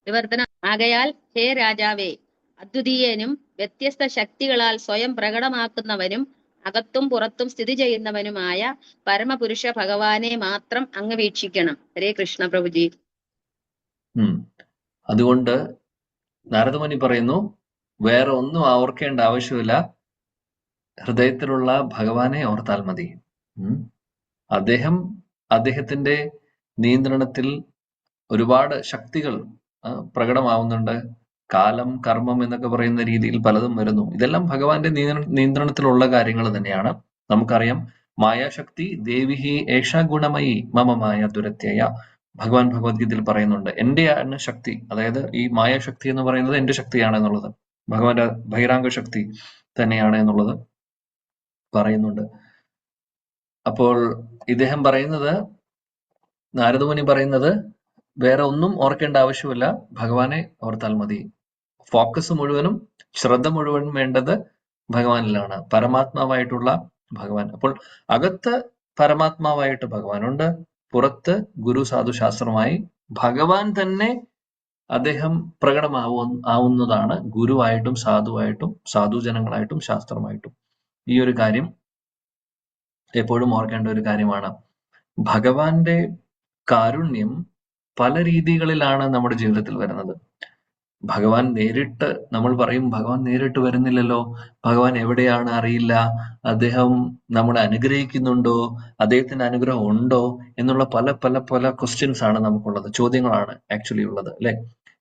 വിവർത്തനം. ആകയാൽ ഹേ രാജാവേ, അദ്വിതീയനും വ്യത്യസ്ത ശക്തികളാൽ സ്വയം പ്രകടമാക്കുന്നവനും അകത്തും പുറത്തും സ്ഥിതി ചെയ്യുന്നവനുമായ പരമപുരുഷ ഭഗവാനെ മാത്രം അങ്ങ് വീക്ഷിക്കണം. ഹരേ കൃഷ്ണ പ്രഭുജി. അതുകൊണ്ട് നാരദമുനി പറയുന്നു, വേറെ ഒന്നും ഓർക്കേണ്ട ആവശ്യമില്ല, ഹൃദയത്തിലുള്ള ഭഗവാനെ ഓർത്താൽ മതി. അദ്ദേഹത്തിന്റെ നിയന്ത്രണത്തിൽ ഒരുപാട് ശക്തികൾ പ്രകടമാവുന്നുണ്ട്. കാലം, കർമ്മം എന്നൊക്കെ പറയുന്ന രീതിയിൽ പലതും വരുന്നു. ഇതെല്ലാം ഭഗവാന്റെ നിയന്ത്രണത്തിലുള്ള കാര്യങ്ങൾ തന്നെയാണ്. നമുക്കറിയാം, മായാശക്തി ദേവിഹി ഏഷാ ഗുണമയി മമ മായ ദുരത്യയ. ഭഗവാൻ ഭഗവത്ഗീതയിൽ പറയുന്നുണ്ട്, എന്റെയാണ് ശക്തി, അതായത് ഈ മായാശക്തി എന്ന് പറയുന്നത് എന്റെ ശക്തിയാണ് എന്നുള്ളത്, ഭഗവാന്റെ ബഹിരാംഗ ശക്തി തന്നെയാണ് എന്നുള്ളത് പറയുന്നുണ്ട്. അപ്പോൾ ഇദ്ദേഹം പറയുന്നത്, നാരദമുനി പറയുന്നത്, വേറെ ഒന്നും ഓർക്കേണ്ട ആവശ്യമില്ല, ഭഗവാനെ ഓർത്താൽ മതി. ഫോക്കസ് മുഴുവനും, ശ്രദ്ധ മുഴുവനും വേണ്ടത് ഭഗവാനിലാണ്, പരമാത്മാവായിട്ടുള്ള ഭഗവാൻ. അപ്പോൾ അകത്ത് പരമാത്മാവായിട്ട് ഭഗവാനുണ്ട്, പുറത്ത് ഗുരു സാധു ശാസ്ത്രമായി ഭഗവാൻ തന്നെ അദ്ദേഹം പ്രകടമാവുന്നതാണ് ഗുരുവായിട്ടും സാധുവായിട്ടും സാധുജനങ്ങളായിട്ടും ശാസ്ത്രമായിട്ടും. ഈ ഒരു കാര്യം എപ്പോഴും ഓർക്കേണ്ട ഒരു കാര്യമാണ്. ഭഗവാന്റെ കാരുണ്യം പല രീതികളിലാണ് നമ്മുടെ ജീവിതത്തിൽ വരുന്നത്. ഭഗവാൻ നേരിട്ട്, നമ്മൾ പറയും ഭഗവാൻ നേരിട്ട് വരുന്നില്ലല്ലോ, ഭഗവാൻ എവിടെയാണ് അറിയില്ല, അദ്ദേഹം നമ്മളെ അനുഗ്രഹിക്കുന്നുണ്ടോ, അദ്ദേഹത്തിന്റെ അനുഗ്രഹം ഉണ്ടോ എന്നുള്ള പല പല പല ക്വസ്റ്റ്യൻസ് ആണ് നമുക്കുള്ളത്, ചോദ്യങ്ങളാണ് ആക്ച്വലി ഉള്ളത്, അല്ലെ?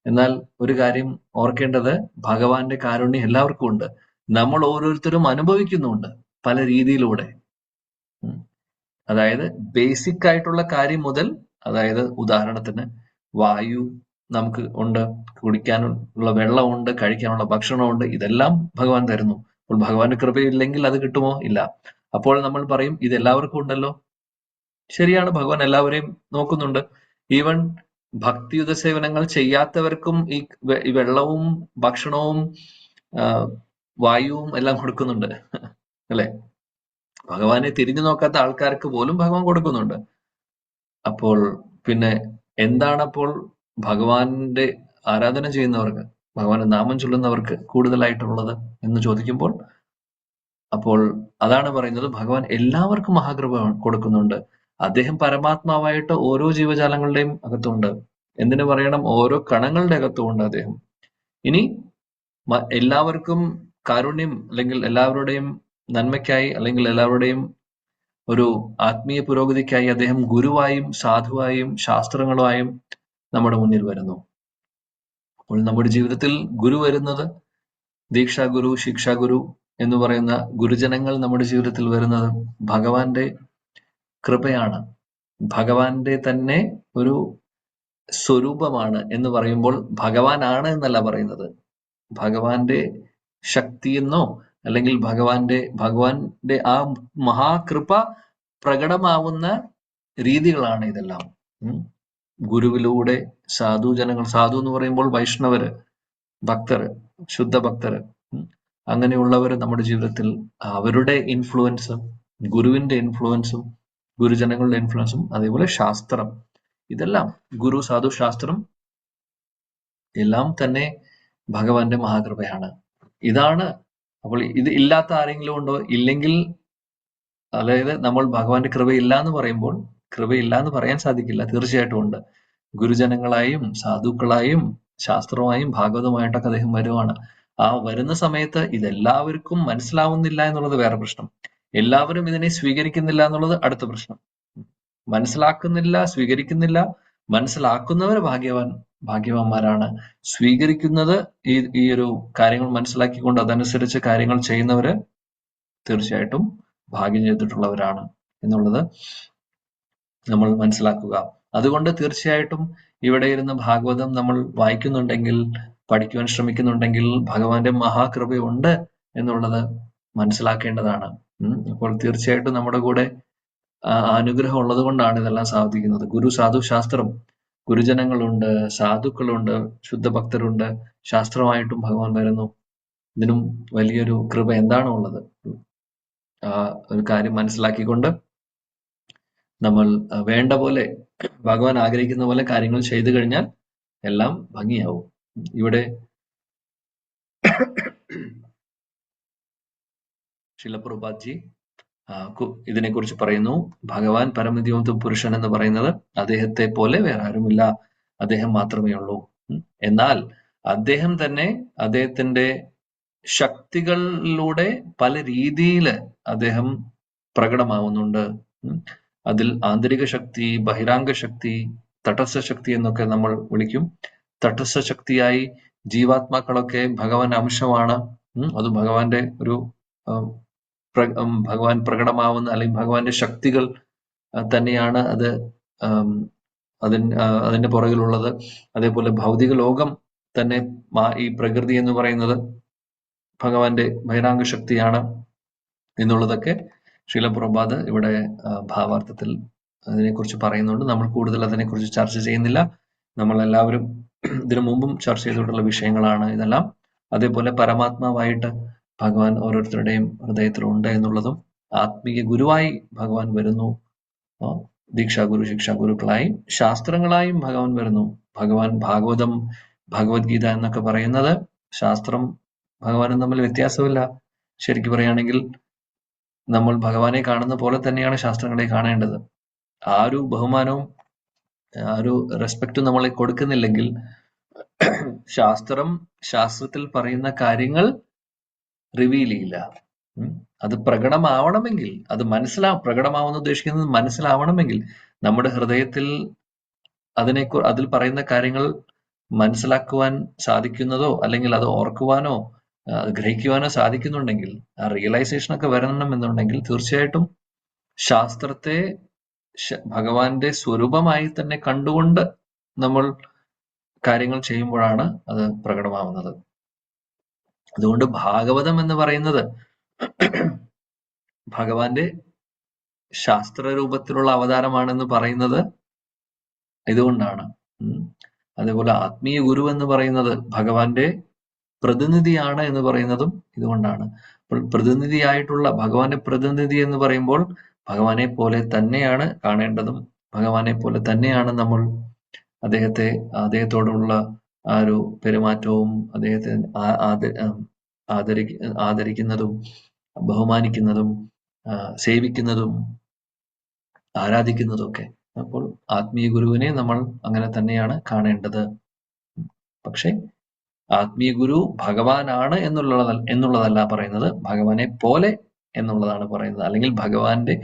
എന്നാൽ ഒരു കാര്യം ഓർക്കേണ്ടത്, ഭഗവാന്റെ കാരുണ്യം എല്ലാവർക്കും ഉണ്ട്, നമ്മൾ ഓരോരുത്തരും അനുഭവിക്കുന്നുണ്ട് പല രീതിയിലൂടെ. അതായത് ബേസിക് ആയിട്ടുള്ള കാര്യം മുതൽ, അതായത് ഉദാഹരണത്തിന് വായു നമുക്ക് ഉണ്ട്, കുടിക്കാനുള്ള വെള്ളമുണ്ട്, കഴിക്കാനുള്ള ഭക്ഷണമുണ്ട്, ഇതെല്ലാം ഭഗവാൻ തരുന്നു. അപ്പോൾ ഭഗവാന്റെ കൃപയില്ലെങ്കിൽ അത് കിട്ടുമോ? ഇല്ല. അപ്പോൾ നമ്മൾ പറയും ഇത് എല്ലാവർക്കും ഉണ്ടല്ലോ. ശരിയാണ്, ഭഗവാൻ എല്ലാവരെയും നോക്കുന്നുണ്ട്. ഈവൻ ഭക്തിയുത സേവനങ്ങൾ ചെയ്യാത്തവർക്കും ഈ വെള്ളവും ഭക്ഷണവും വായുവും എല്ലാം കൊടുക്കുന്നുണ്ട്, അല്ലെ? ഭഗവാനെ തിരിഞ്ഞു നോക്കാത്ത ആൾക്കാർക്ക് പോലും ഭഗവാൻ കൊടുക്കുന്നുണ്ട്. അപ്പോൾ പിന്നെ എന്താണപ്പോൾ ഭഗവാന്റെ ആരാധന ചെയ്യുന്നവർക്ക്, ഭഗവാന്റെ നാമം ചൊല്ലുന്നവർക്ക് കൂടുതലായിട്ടുള്ളത് എന്ന് ചോദിക്കുമ്പോൾ, അപ്പോൾ അതാണ് പറയുന്നത്, ഭഗവാൻ എല്ലാവർക്കും മഹാകൃപ കൊടുക്കുന്നുണ്ട്. അദ്ദേഹം പരമാത്മാവായിട്ട് ഓരോ ജീവജാലങ്ങളുടെയും അകത്തുണ്ട്. എന്തിനു പറയണം, ഓരോ കണങ്ങളുടെ അകത്തുമുണ്ട് അദ്ദേഹം. ഇനി എല്ലാവർക്കും കാരുണ്യം, അല്ലെങ്കിൽ എല്ലാവരുടെയും നന്മയ്ക്കായി, അല്ലെങ്കിൽ എല്ലാവരുടെയും ഒരു ആത്മീയ പുരോഗതിക്കായി അദ്ദേഹം ഗുരുവായും സാധുവായും ശാസ്ത്രങ്ങളുമായും നമ്മുടെ മുന്നിൽ വരുന്നു. അപ്പോൾ നമ്മുടെ ജീവിതത്തിൽ ഗുരു വരുന്നത് ദീക്ഷാഗുരു, ശിക്ഷാഗുരു, എന്ന് പറയുന്ന ഗുരുജനങ്ങൾ നമ്മുടെ ജീവിതത്തിൽ വരുന്നത് ഭഗവാന്റെ കൃപയാണ്, ഭഗവാന്റെ തന്നെ ഒരു സ്വരൂപമാണ് എന്ന് പറയുമ്പോൾ ഭഗവാനാണ് എന്നല്ല പറയുന്നത്, ഭഗവാന്റെ ശക്തിയെന്നോ അല്ലെങ്കിൽ ഭഗവാന്റെ ആ മഹാകൃപ പ്രകടമാവുന്ന രീതികളാണ് ഇതെല്ലാം. ഗുരുവിലൂടെ സാധുജനങ്ങൾ, സാധു എന്ന് പറയുമ്പോൾ വൈഷ്ണവര്, ഭക്തര്, ശുദ്ധ ഭക്തര്, അങ്ങനെയുള്ളവര് നമ്മുടെ ജീവിതത്തിൽ അവരുടെ ഇൻഫ്ലുവൻസും ഗുരുവിന്റെ ഇൻഫ്ലുവൻസും ഗുരുജനങ്ങളുടെ ഇൻഫ്ലുവൻസും അതേപോലെ ശാസ്ത്രം, ഇതെല്ലാം ഗുരു സാധു ശാസ്ത്രം എല്ലാം തന്നെ ഭഗവാന്റെ മഹാകൃപയാണ്. ഇതാണ്. അപ്പോൾ ഇത് ഇല്ലാത്ത ആരെങ്കിലും ഉണ്ടോ? ഇല്ലെങ്കിൽ, അതായത് നമ്മൾ ഭഗവാന്റെ കൃപയില്ല എന്ന് പറയുമ്പോൾ, കൃപയില്ല എന്ന് പറയാൻ സാധിക്കില്ല, തീർച്ചയായിട്ടും ഉണ്ട്. ഗുരുജനങ്ങളായും സാധുക്കളായും ശാസ്ത്രമായും ഭാഗവതമായിട്ടൊക്കെ അദ്ദേഹം വരുവാണ്. ആ വരുന്ന സമയത്ത് ഇതെല്ലാവർക്കും മനസ്സിലാവുന്നില്ല എന്നുള്ളത് വേറെ പ്രശ്നം, എല്ലാവരും ഇതിനെ സ്വീകരിക്കുന്നില്ല എന്നുള്ളത് അടുത്ത പ്രശ്നം. മനസ്സിലാക്കുന്നില്ല, സ്വീകരിക്കുന്നില്ല. മനസ്സിലാക്കുന്നവർ ഭാഗ്യവാന്മാരാണ്. സ്വീകരിക്കുന്നത്, ഈ ഒരു കാര്യങ്ങൾ മനസ്സിലാക്കിക്കൊണ്ട് അതനുസരിച്ച് കാര്യങ്ങൾ ചെയ്യുന്നവര് തീർച്ചയായിട്ടും ഭാഗ്യം ചെയ്തിട്ടുള്ളവരാണ് എന്നുള്ളത് നമ്മൾ മനസ്സിലാക്കുക. അതുകൊണ്ട് തീർച്ചയായിട്ടും ഇവിടെ ഇരുന്ന് ഭാഗവതം നമ്മൾ വായിക്കുന്നുണ്ടെങ്കിൽ, പഠിക്കുവാൻ ശ്രമിക്കുന്നുണ്ടെങ്കിൽ ഭഗവാന്റെ മഹാകൃപയുണ്ട് എന്നുള്ളത് മനസ്സിലാക്കേണ്ടതാണ്. അപ്പോൾ തീർച്ചയായിട്ടും നമ്മുടെ കൂടെ അനുഗ്രഹം ഉള്ളത് കൊണ്ടാണ് ഇതെല്ലാം സാധിക്കുന്നത്. ഗുരു സാധു ശാസ്ത്രം, ഗുരുജനങ്ങളുണ്ട്, സാധുക്കളുണ്ട്, ശുദ്ധഭക്തരുണ്ട്, ശാസ്ത്രമായിട്ടും ഭഗവാൻ വരുന്നു. ഇതിനും വലിയൊരു കൃപ എന്താണോ ഉള്ളത്, ഒരു കാര്യം മനസ്സിലാക്കിക്കൊണ്ട് നമ്മൾ വേണ്ട പോലെ ഭഗവാൻ ആഗ്രഹിക്കുന്ന പോലെ കാര്യങ്ങൾ ചെയ്തു കഴിഞ്ഞാൽ എല്ലാം ഭംഗിയാവും. ഇവിടെ ശിലപ്രഭുപാദ്ജി ഇതിനെക്കുറിച്ച് പറയുന്നു. ഭഗവാൻ പരമദിവ്യ പുരുഷൻ എന്ന് പറയുന്നത് അദ്ദേഹത്തെ പോലെ വേറെ ആരുമില്ല, അദ്ദേഹം മാത്രമേ ഉള്ളൂ. എന്നാൽ അദ്ദേഹം തന്നെ അദ്ദേഹത്തിന്റെ ശക്തികളിലൂടെ പല രീതിയിൽ അദ്ദേഹം പ്രകടമാവുന്നുണ്ട്. അതിൽ ആന്തരിക ശക്തി, ബഹിരാംഗ ശക്തി, തടസ്സ ശക്തി എന്നൊക്കെ നമ്മൾ വിളിക്കും. തടസ്സ ശക്തിയായി ജീവാത്മാക്കളൊക്കെ ഭഗവാൻ അംശമാണ്. അത് ഭഗവാന്റെ ഒരു ഭഗവാൻ പ്രകടമാവുന്ന അല്ലെങ്കിൽ ഭഗവാന്റെ ശക്തികൾ തന്നെയാണ് അത് അതിന്റെ പുറകിലുള്ളത്. അതേപോലെ ഭൗതിക ലോകം തന്നെ, ഈ പ്രകൃതി എന്ന് പറയുന്നത് ഭഗവാന്റെ ബഹിരാംഗ ശക്തിയാണ് എന്നുള്ളതൊക്കെ ശീലപ്രഭാത് ഇവിടെ ഭാവാർത്ഥത്തിൽ അതിനെക്കുറിച്ച് പറയുന്നുണ്ട്. നമ്മൾ കൂടുതൽ അതിനെക്കുറിച്ച് ചർച്ച ചെയ്യുന്നില്ല. നമ്മൾ എല്ലാവരും ഇതിനു മുമ്പും ചർച്ച ചെയ്തിട്ടുള്ള വിഷയങ്ങളാണ് ഇതെല്ലാം. അതേപോലെ പരമാത്മാവായിട്ട് ഭഗവാൻ ഓരോരുത്തരുടെയും ഹൃദയത്തിലുണ്ട് എന്നുള്ളതും, ആത്മീയ ഗുരുവായി ഭഗവാൻ വരുന്നു, ദീക്ഷാഗുരു ശിക്ഷാഗുരുക്കളായും ശാസ്ത്രങ്ങളായും ഭഗവാൻ വരുന്നു. ഭഗവാൻ ഭാഗവതം, ഭഗവത്ഗീത എന്നൊക്കെ പറയുന്നത് ശാസ്ത്രം ഭഗവാനും തമ്മിൽ വ്യത്യാസമില്ല. ശരിക്കും പറയുകയാണെങ്കിൽ നമ്മൾ ഭഗവാനെ കാണുന്ന പോലെ തന്നെയാണ് ശാസ്ത്രങ്ങളെ കാണേണ്ടത്. ആ ഒരു ബഹുമാനവും ആ ഒരു റെസ്പെക്റ്റും നമ്മളെ കൊടുക്കുന്നില്ലെങ്കിൽ ശാസ്ത്രത്തിൽ പറയുന്ന കാര്യങ്ങൾ റിവീൽ ചെയ്യില്ല. അത് പ്രകടമാവണമെങ്കിൽ, അത് പ്രകടമാവുന്ന ഉദ്ദേശിക്കുന്നത് മനസ്സിലാവണമെങ്കിൽ നമ്മുടെ ഹൃദയത്തിൽ അതിൽ പറയുന്ന കാര്യങ്ങൾ മനസ്സിലാക്കുവാൻ സാധിക്കുന്നതോ അല്ലെങ്കിൽ അത് ഓർക്കുവാനോ ഗ്രഹിക്കുവാനോ സാധിക്കുന്നുണ്ടെങ്കിൽ, ആ റിയലൈസേഷൻ ഒക്കെ വരണമെന്നുണ്ടെങ്കിൽ തീർച്ചയായിട്ടും ശാസ്ത്രത്തെ ഭഗവാന്റെ സ്വരൂപമായി തന്നെ കണ്ടുകൊണ്ട് നമ്മൾ കാര്യങ്ങൾ ചെയ്യുമ്പോഴാണ് അത് പ്രകടമാവുന്നത്. അതുകൊണ്ട് ഭാഗവതം എന്ന് പറയുന്നത് ഭഗവാന്റെ ശാസ്ത്രരൂപത്തിലുള്ള അവതാരമാണെന്ന് പറയുന്നത് ഇതുകൊണ്ടാണ്. അതേപോലെ ആത്മീയ ഗുരു എന്ന് പറയുന്നത് ഭഗവാന്റെ പ്രതിനിധിയാണ് എന്ന് പറയുന്നതും ഇതുകൊണ്ടാണ്. അപ്പോൾ പ്രതിനിധിയായിട്ടുള്ള ഭഗവാന്റെ പ്രതിനിധി എന്ന് പറയുമ്പോൾ ഭഗവാനെ പോലെ തന്നെയാണ് കാണേണ്ടതും, ഭഗവാനെ പോലെ തന്നെയാണ് നമ്മൾ അദ്ദേഹത്തോടുള്ള ആ ഒരു പെരുമാറ്റവും, അദ്ദേഹത്തെ ആദരിക്കുന്നതും ബഹുമാനിക്കുന്നതും സേവിക്കുന്നതും ആരാധിക്കുന്നതും ഒക്കെ. അപ്പോൾ ആത്മീയ ഗുരുവിനെ നമ്മൾ അങ്ങനെ തന്നെയാണ് കാണേണ്ടത്. പക്ഷെ ആത്മീയ ഗുരു ഭഗവാനാണ് എന്നുള്ളതല്ല പറയുന്നത്, ഭഗവാനെ പോലെ എന്നുള്ളതാണ് പറയുന്നത്, അല്ലെങ്കിൽ ഭഗവാന്റെ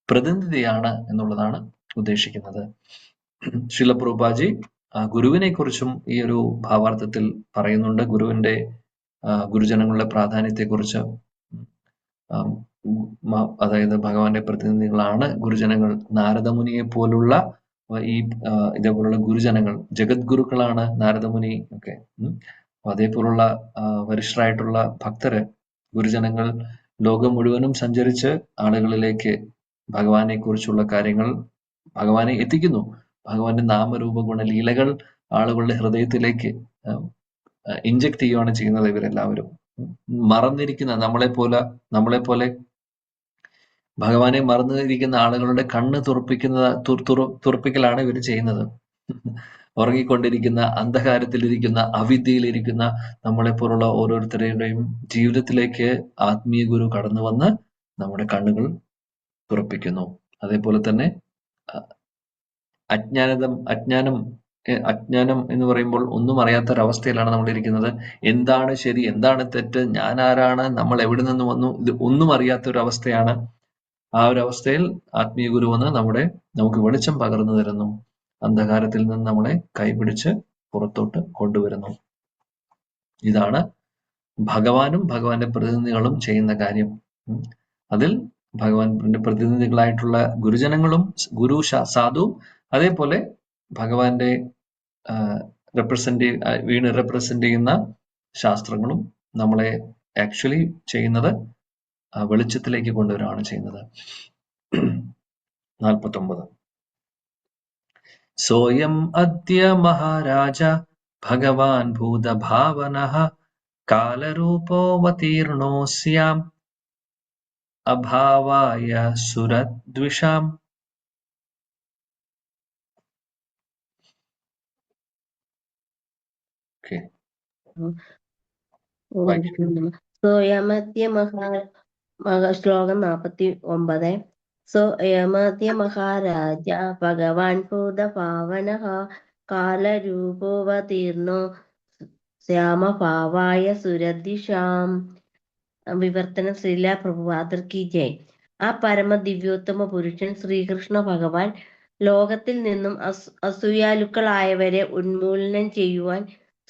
പ്രതിനിധിയാണ് എന്നുള്ളതാണ് ഉദ്ദേശിക്കുന്നത്. ശിലപ്രഭുപാദി ഗുരുവിനെ കുറിച്ചും ഈ ഒരു ഭാവാർത്ഥത്തിൽ പറയുന്നുണ്ട്. ഗുരുജനങ്ങളുടെ പ്രാധാന്യത്തെക്കുറിച്ച് അതായത് ഭഗവാന്റെ പ്രതിനിധികളാണ് ഗുരുജനങ്ങൾ. നാരദമുനിയെ പോലുള്ള ഈ ഇതേപോലുള്ള ഗുരുജനങ്ങൾ, ജഗദ്ഗുരുക്കളാണ് നാരദമുനി ഒക്കെ. അതേപോലുള്ള വരിഷ്ഠരായിട്ടുള്ള ഭക്തര്, ഗുരുജനങ്ങൾ ലോകം മുഴുവനും സഞ്ചരിച്ച് ആളുകളിലേക്ക് ഭഗവാനെ കുറിച്ചുള്ള കാര്യങ്ങൾ ഭഗവാനെ എത്തിക്കുന്നു. ഭഗവാന്റെ നാമരൂപ ഗുണലീലകൾ ആളുകളുടെ ഹൃദയത്തിലേക്ക് ഇഞ്ചക്ട് ചെയ്യുകയാണ് ചെയ്യുന്നത്. ഇവരെല്ലാവരും മറന്നിരിക്കുന്ന നമ്മളെപ്പോലെ ഭഗവാനെ മറന്നിരിക്കുന്ന ആളുകളുടെ കണ്ണ് തുറപ്പിക്കലാണ് ഇവർ ചെയ്യുന്നത്. ഉറങ്ങിക്കൊണ്ടിരിക്കുന്ന, അന്ധകാരത്തിലിരിക്കുന്ന, അവിദ്യയിലിരിക്കുന്ന നമ്മളെപ്പോലുള്ള ഓരോരുത്തരുടെയും ജീവിതത്തിലേക്ക് ആത്മീയ ഗുരു കടന്നു വന്ന് നമ്മുടെ കണ്ണുകൾ തുറപ്പിക്കുന്നു. അതേപോലെ തന്നെ അജ്ഞാനം എന്ന് പറയുമ്പോൾ ഒന്നും അറിയാത്തൊരവസ്ഥയിലാണ് നമ്മൾ ഇരിക്കുന്നത്. എന്താണ് ശരി, എന്താണ് തെറ്റ്, ഞാൻ ആരാണ്, നമ്മൾ എവിടെ നിന്ന് വന്നു, ഇത് ഒന്നും അറിയാത്തൊരവസ്ഥയാണ്. ആ ഒരു അവസ്ഥയിൽ ആത്മീയ ഗുരു വന്ന് നമുക്ക് വെളിച്ചം പകർന്നു തരുന്നു. അന്ധകാരത്തിൽ നിന്ന് നമ്മളെ കൈപിടിച്ച് പുറത്തോട്ട് കൊണ്ടുവരുന്നു. ഇതാണ് ഭഗവാനും ഭഗവാന്റെ പ്രതിനിധികളും ചെയ്യുന്ന കാര്യം. അതിൽ ഭഗവാന്റെ പ്രതിനിധികളായിട്ടുള്ള ഗുരുജനങ്ങളും സാധു, അതേപോലെ ഭഗവാന്റെ വീണ് റെപ്രസെന്റ് ചെയ്യുന്ന ശാസ്ത്രങ്ങളും നമ്മളെ ആക്ച്വലി ചെയ്യുന്നത് വെളിച്ചത്തിലേക്ക് കൊണ്ടുവരികയാണ് ചെയ്യുന്നത്. 49. സോയം അദ്യ മഹാരാജ ഭഗവാൻ ഭൂതഭാവനഃ കാലരൂപോവതീർണോസ്യാം അഭാവായ സുരദ്വിഷാം. ശ്ലോകം 49. സോയമദ്യ മഹാരാജ ഭഗവാൻ ഭൂതഭാവനഃ കാലരൂപോവതീർണോ ശ്യാമഭാവായ സുരദിശാം. വിവർത്തനം ശ്രീല പ്രഭുപാദർ കി ജയ്. ആ പരമദിവ്യോത്തമ പുരുഷൻ ശ്രീകൃഷ്ണ ഭഗവാൻ ലോകത്തിൽ നിന്നും അസൂയാലുക്കളായവരെ ഉന്മൂലനം ചെയ്യുവാൻ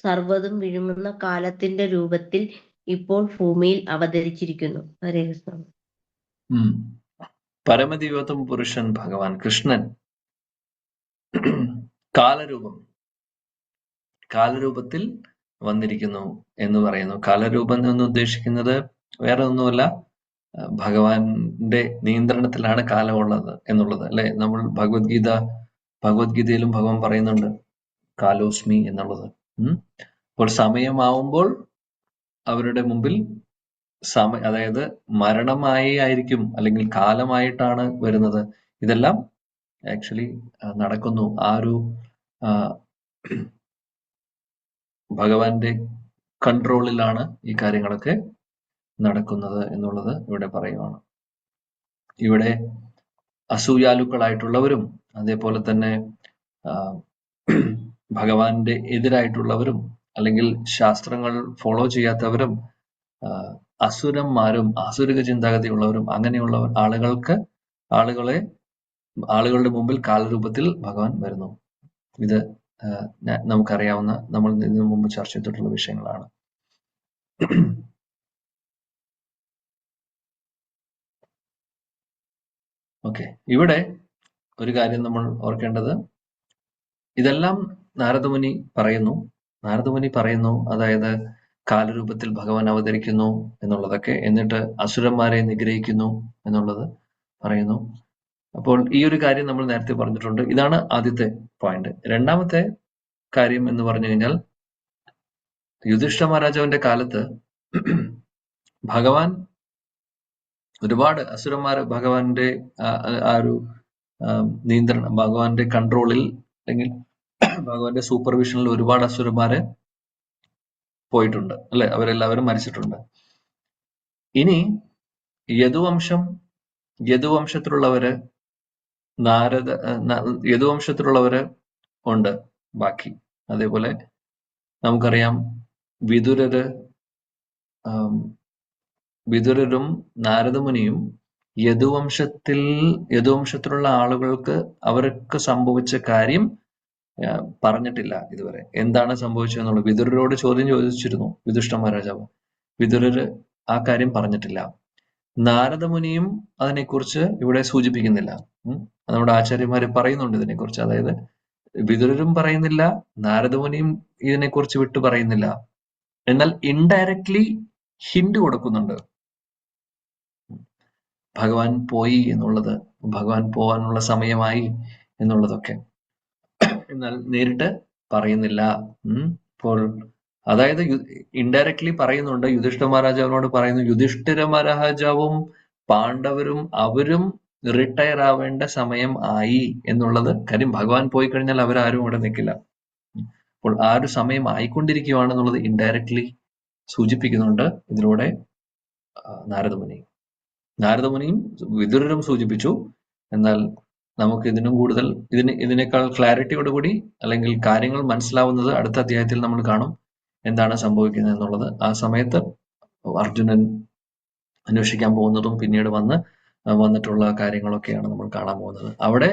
സർവ്വതും വിഴുങ്ങുന്ന കാലത്തിന്റെ രൂപത്തിൽ ഇപ്പോൾ ഭൂമിയിൽ അവതരിച്ചിരിക്കുന്നു. ഹരേ കൃഷ്ണ. പരമദിവ്യോത്തമ പുരുഷൻ ഭഗവാൻ കൃഷ്ണൻ കാലരൂപത്തിൽ വന്നിരിക്കുന്നു എന്ന് പറയുന്നു. കാലരൂപം എന്ന് ഉദ്ദേശിക്കുന്നത് വേറെ ഒന്നുമല്ല, ഭഗവാന്റെ നിയന്ത്രണത്തിലാണ് കാലമുള്ളത് എന്നുള്ളത് അല്ലെ. നമ്മൾ ഭഗവത്ഗീതയിലും ഭഗവാൻ പറയുന്നുണ്ട് കാലോസ്മി എന്നുള്ളത്. അപ്പോൾ സമയമാവുമ്പോൾ അവരുടെ മുമ്പിൽ അതായത് മരണമായി ആയിരിക്കും, അല്ലെങ്കിൽ കാലമായിട്ടാണ് വരുന്നത്. ഇതെല്ലാം ആക്ച്വലി നടക്കുന്നു. ആ ഒരു ഭഗവാന്റെ കൺട്രോളിലാണ് ഈ കാര്യങ്ങളൊക്കെ നടക്കുന്നത് എന്നുള്ളത് ഇവിടെ പറയുവാണ്. ഇവിടെ അസൂയാലുക്കളായിട്ടുള്ളവരും അതേപോലെ തന്നെ ഭഗവാന്റെ എതിരായിട്ടുള്ളവരും അല്ലെങ്കിൽ ശാസ്ത്രങ്ങൾ ഫോളോ ചെയ്യാത്തവരും അസുരന്മാരും ആസുരിക ചിന്താഗതിയുള്ളവരും അങ്ങനെയുള്ള ആളുകളുടെ മുമ്പിൽ കാലരൂപത്തിൽ ഭഗവാൻ വരുന്നു. ഇത് നമുക്കറിയാവുന്ന, നമ്മൾ ഇതിനു മുമ്പ് ചർച്ച ചെയ്തിട്ടുള്ള വിഷയങ്ങളാണ്. ഓക്കെ, ഇവിടെ ഒരു കാര്യം നമ്മൾ ഓർക്കേണ്ടത്, ഇതെല്ലാം നാരദമുനി പറയുന്നു, അതായത് കാലരൂപത്തിൽ ഭഗവാൻ അവതരിക്കുന്നു എന്നുള്ളതൊക്കെ, എന്നിട്ട് അസുരന്മാരെ നിഗ്രഹിക്കുന്നു എന്നുള്ളത് പറയുന്നു. അപ്പോൾ ഈ ഒരു കാര്യം നമ്മൾ നേരത്തെ പറഞ്ഞിട്ടുണ്ട്. ഇതാണ് ആദ്യത്തെ പോയിന്റ്. രണ്ടാമത്തെ കാര്യം എന്ന് പറഞ്ഞു കഴിഞ്ഞാൽ, യുധിഷ്ഠിര മഹാരാജാവിന്റെ കാലത്ത് ഭഗവാൻ ഒരുപാട് അസുരന്മാർ ഭഗവാന്റെ ആ ഒരു നിയന്ത്രണം, ഭഗവാന്റെ കൺട്രോളിൽ അല്ലെങ്കിൽ ഭഗവാന്റെ സൂപ്പർവിഷനിൽ ഒരുപാട് അസുരന്മാര് പോയിട്ടുണ്ട് അല്ലെ, അവരെല്ലാവരും മരിച്ചിട്ടുണ്ട്. ഇനി യദുവംശത്തിലുള്ളവര് യദുവംശത്തിലുള്ളവര് ഉണ്ട് ബാക്കി. അതേപോലെ നമുക്കറിയാം വിതുരരും നാരദമുനിയും യദുവംശത്തിലുള്ള ആളുകൾക്ക് അവർക്ക് സംഭവിച്ച കാര്യം പറഞ്ഞിട്ടില്ല ഇതുവരെ. എന്താണ് സംഭവിച്ചതെന്നുള്ളത് വിതുരരോട് ചോദ്യം ചോദിച്ചിരുന്നു യുധിഷ്ഠിര മഹാരാജാവ്. വിതുരര് ആ കാര്യം പറഞ്ഞിട്ടില്ല. നാരദമുനിയും അതിനെക്കുറിച്ച് ഇവിടെ സൂചിപ്പിക്കുന്നില്ല. നമ്മുടെ ആചാര്യന്മാര് പറയുന്നുണ്ട് ഇതിനെക്കുറിച്ച്. അതായത് വിതുരരും പറയുന്നില്ല, നാരദമുനിയും ഇതിനെക്കുറിച്ച് വിട്ടു പറയുന്നില്ല. എന്നാൽ ഇൻഡയറക്ട്ലി ഹിന്റ് കൊടുക്കുന്നുണ്ട്. ഭഗവാൻ പോയി എന്നുള്ളത്, ഭഗവാൻ പോകാനുള്ള സമയമായി എന്നുള്ളതൊക്കെ. എന്നാൽ നേരിട്ട് പറയുന്നില്ല. ഇപ്പോൾ അതായത് ഇൻഡയറക്ട്ലി പറയുന്നുണ്ട്. യുധിഷ്ഠിര മഹാരാജാവിനോട് പറയുന്നു, യുധിഷ്ഠിര മഹാരാജാവും പാണ്ഡവരും അവരും റിട്ടയർ ആവേണ്ട സമയം ആയി എന്നുള്ളത്. കാര്യം ഭഗവാൻ പോയി കഴിഞ്ഞാൽ അവരാരും ഇവിടെ നിൽക്കില്ല. അപ്പോൾ ആ ഒരു സമയം ആയിക്കൊണ്ടിരിക്കുകയാണെന്നുള്ളത് ഇൻഡയറക്ട്ലി സൂചിപ്പിക്കുന്നുണ്ട് ഇതിലൂടെ നാരദമുനിയും വിതുരരും സൂചിപ്പിച്ചു. എന്നാൽ നമുക്ക് ഇതിനും കൂടുതൽ ഇതിനേക്കാൾ ക്ലാരിറ്റിയോടുകൂടി അല്ലെങ്കിൽ കാര്യങ്ങൾ മനസ്സിലാവുന്നത് അടുത്ത അധ്യായത്തിൽ നമ്മൾ കാണും, എന്താണ് സംഭവിക്കുന്നത് എന്നുള്ളത്. ആ സമയത്ത് അർജുനൻ അന്വേഷിക്കാൻ പോകുന്നതും പിന്നീട് വന്നിട്ടുള്ള കാര്യങ്ങളൊക്കെയാണ് നമ്മൾ കാണാൻ പോകുന്നത്. അവിടെ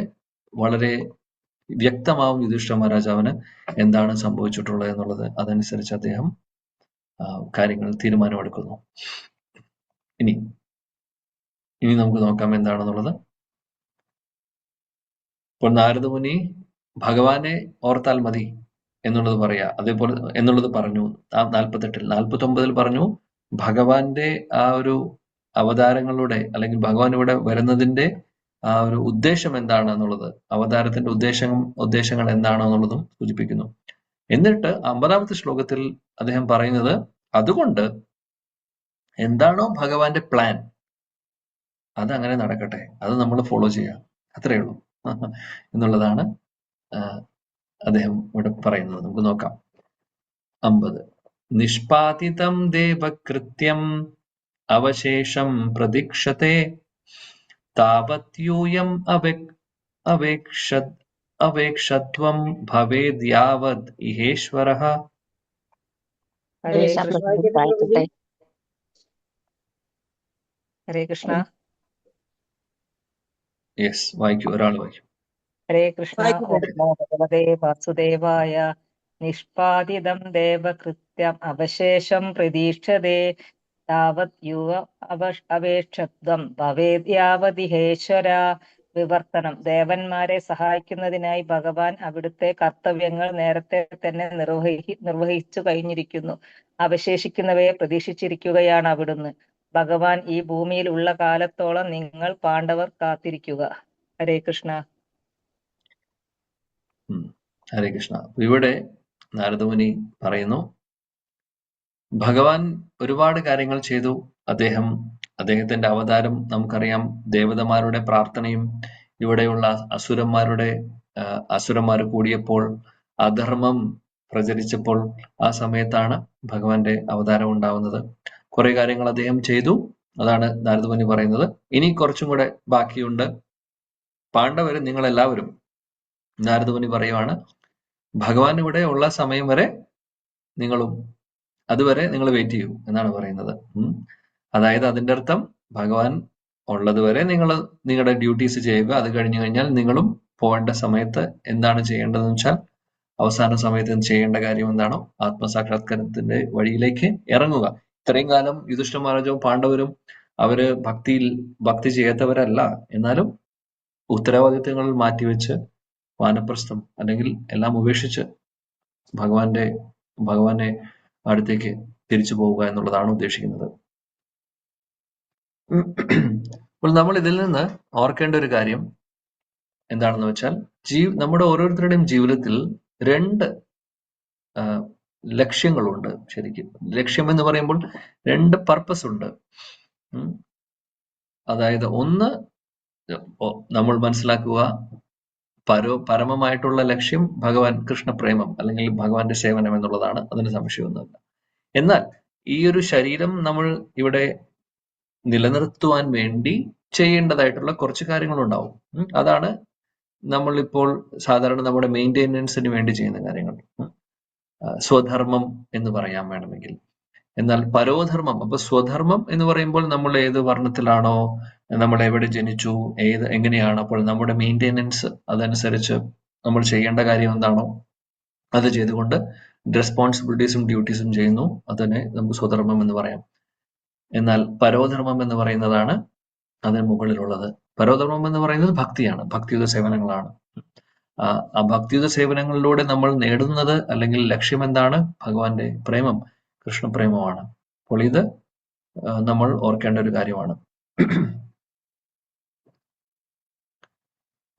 വളരെ വ്യക്തമാവും യുധിഷ്ഠിര മഹാരാജാവിന് എന്താണ് സംഭവിച്ചിട്ടുള്ളത് എന്നുള്ളത്. അതനുസരിച്ച് അദ്ദേഹം കാര്യങ്ങൾ തീരുമാനമെടുക്കുന്നു. ഇനി നമുക്ക് നോക്കാം എന്താണെന്നുള്ളത്. ഇപ്പോൾ നാരദമുനി ഭഗവാനെ ഓർത്താൽ മതി എന്നുള്ളത് പറയാ, അതേപോലെ എന്നുള്ളത് പറഞ്ഞു 48-ൽ. 49-ൽ പറഞ്ഞു ഭഗവാന്റെ ആ ഒരു അവതാരങ്ങളുടെ അല്ലെങ്കിൽ ഭഗവാൻ ഇവിടെ വരുന്നതിന്റെ ആ ഒരു ഉദ്ദേശം എന്താണ് എന്നുള്ളത്, അവതാരത്തിന്റെ ഉദ്ദേശങ്ങൾ എന്താണോ എന്നുള്ളതും സൂചിപ്പിക്കുന്നു. എന്നിട്ട് 50-ാമത്തെ ശ്ലോകത്തിൽ അദ്ദേഹം പറയുന്നത്, അതുകൊണ്ട് എന്താണോ ഭഗവാന്റെ പ്ലാൻ അതങ്ങനെ നടക്കട്ടെ, അത് നമ്മൾ ഫോളോ ചെയ്യാം, അത്രയേ ഉള്ളൂ എന്നുള്ളതാണ് അദ്ദേഹം ഇവിടെ പറയുന്നത്. നമുക്ക് നോക്കാം. 50. നിഷ്പാതിതം ദേവകൃത്യം അവശേഷം പ്രതീക്ഷത്തെ താവത്യൂയം അവേക്ഷത്വം ഭവേദ്യാവത് ഇഹേശ്വരഃ. ഹരേ കൃഷ്ണ. യെസ്, വായിക്കൂ, ഒരാൾ വായിക്കും. ഹരേ കൃഷ്ണ. നമോ ഭഗവതേ വാസുദേവായ. നിഷ്പാദിതം ദേവകൃത്യം അവശേഷം പ്രതീക്ഷതേ താവത് യുവ അവേക്ഷത്വം ഭവേദ്യാവതിഹേശ്വര. വിവർത്തനം. ദേവന്മാരെ സഹായിക്കുന്നതിനായി ഭഗവാൻ അവിടുത്തെ കർത്തവ്യങ്ങൾ നേരത്തെ തന്നെ നിർവഹിച്ചു കഴിഞ്ഞിരിക്കുന്നു. അവശേഷിക്കുന്നവയെ പ്രതീക്ഷിച്ചിരിക്കുകയാണ് അവിടുന്ന്. ഭഗവാൻ ഈ ഭൂമിയിൽ ഉള്ള കാലത്തോളം നിങ്ങൾ പാണ്ഡവർ കാത്തിരിക്കുക. ഹരേ കൃഷ്ണ. ഹരേ കൃഷ്ണ. ഇവിടെ നാരദമുനി പറയുന്നു, ഭഗവാൻ ഒരുപാട് കാര്യങ്ങൾ ചെയ്തു. അദ്ദേഹത്തിന്റെ അവതാരം നമുക്കറിയാം. ദേവതമാരുടെ പ്രാർത്ഥനയും ഇവിടെയുള്ള അസുരന്മാർ കൂടിയപ്പോൾ അധർമ്മം പ്രചരിച്ചപ്പോൾ ആ സമയത്താണ് ഭഗവാന്റെ അവതാരം ഉണ്ടാവുന്നത്. കുറെ കാര്യങ്ങൾ അദ്ദേഹം ചെയ്തു. അതാണ് നാരദമുനി പറയുന്നത്. ഇനി കുറച്ചും കൂടെ ബാക്കിയുണ്ട്. പാണ്ഡവര് നിങ്ങളെല്ലാവരും, നാരദമുനി പറയുവാണ്, ഭഗവാൻ ഇവിടെ ഉള്ള സമയം വരെ നിങ്ങളും അതുവരെ നിങ്ങൾ വെയിറ്റ് ചെയ്യൂ എന്നാണ് പറയുന്നത്. അതായത് അതിന്റെ അർത്ഥം ഭഗവാൻ ഉള്ളത് വരെ നിങ്ങൾ നിങ്ങളുടെ ഡ്യൂട്ടീസ് ചെയ്യുക. അത് കഴിഞ്ഞു കഴിഞ്ഞാൽ നിങ്ങളും പോകേണ്ട സമയത്ത് എന്താണ് ചെയ്യേണ്ടതെന്ന് വെച്ചാൽ അവസാന സമയത്ത് ചെയ്യേണ്ട കാര്യം എന്താണോ ആത്മസാക്ഷാത്കാരത്തിന്റെ വഴിയിലേക്ക് ഇറങ്ങുക. ഇത്രയും കാലം യുധിഷ്ഠിര മഹാരാജാവും പാണ്ഡവരും അവര് ഭക്തി ചെയ്യാത്തവരല്ല. എന്നാലും ഉത്തരവാദിത്തങ്ങൾ മാറ്റിവെച്ച് വാനപ്രസ്ഥം അല്ലെങ്കിൽ എല്ലാം ഉപേക്ഷിച്ച് ഭഗവാന്റെ അടുത്തേക്ക് തിരിച്ചു പോവുക എന്നുള്ളതാണ് ഉദ്ദേശിക്കുന്നത്. അപ്പോൾ നമ്മൾ ഇതിൽ നിന്ന് ഓർക്കേണ്ട ഒരു കാര്യം എന്താണെന്ന് വെച്ചാൽ, നമ്മുടെ ഓരോരുത്തരുടെയും ജീവിതത്തിൽ 2 ലക്ഷ്യങ്ങളുണ്ട്. ശരിക്കും ലക്ഷ്യം എന്ന് പറയുമ്പോൾ 2 പർപ്പസ് ഉണ്ട്. അതായത് ഒന്ന്, നമ്മൾ മനസ്സിലാക്കുക, പരമമായിട്ടുള്ള ലക്ഷ്യം ഭഗവാൻ കൃഷ്ണപ്രേമം അല്ലെങ്കിൽ ഭഗവാന്റെ സേവനം എന്നുള്ളതാണ്. അതിന് സംശയമൊന്നുമില്ല. എന്നാൽ ഈ ഒരു ശരീരം നമ്മൾ ഇവിടെ നിലനിർത്തുവാൻ വേണ്ടി ചെയ്യേണ്ടതായിട്ടുള്ള കുറച്ച് കാര്യങ്ങളുണ്ടാവും. അതാണ് നമ്മളിപ്പോൾ സാധാരണ നമ്മുടെ മെയിൻ്റെനൻസിന് വേണ്ടി ചെയ്യുന്ന കാര്യങ്ങൾ. സ്വധർമ്മം എന്ന് പറയാൻ വേണമെങ്കിൽ. എന്നാൽ പരോധർമ്മം, അപ്പൊ സ്വധർമ്മം എന്ന് പറയുമ്പോൾ നമ്മൾ ഏത് വർണ്ണത്തിലാണോ, നമ്മൾ എവിടെ ജനിച്ചു, എങ്ങനെയാണ്, അപ്പോൾ നമ്മുടെ മെയിൻ്റെനൻസ് അതനുസരിച്ച് നമ്മൾ ചെയ്യേണ്ട കാര്യം എന്താണോ അത് ചെയ്തുകൊണ്ട് റെസ്പോൺസിബിലിറ്റീസും ഡ്യൂട്ടീസും ചെയ്യുന്നു. അതിനെ നമുക്ക് സ്വധർമ്മം എന്ന് പറയാം. എന്നാൽ പരോധർമ്മം എന്ന് പറയുന്നതാണ് അതിന് മുകളിലുള്ളത്. പരോധർമ്മം എന്ന് പറയുന്നത് ഭക്തിയാണ്, ഭക്തിയുത സേവനങ്ങളാണ്. ആ ഭക്തിയുത സേവനങ്ങളിലൂടെ നമ്മൾ നേടുന്നത് അല്ലെങ്കിൽ ലക്ഷ്യം എന്താണ്? ഭഗവാന്റെ പ്രേമം, കൃഷ്ണപ്രേമമാണ്. അപ്പോൾ ഇത് നമ്മൾ ഓർക്കേണ്ട ഒരു കാര്യമാണ്.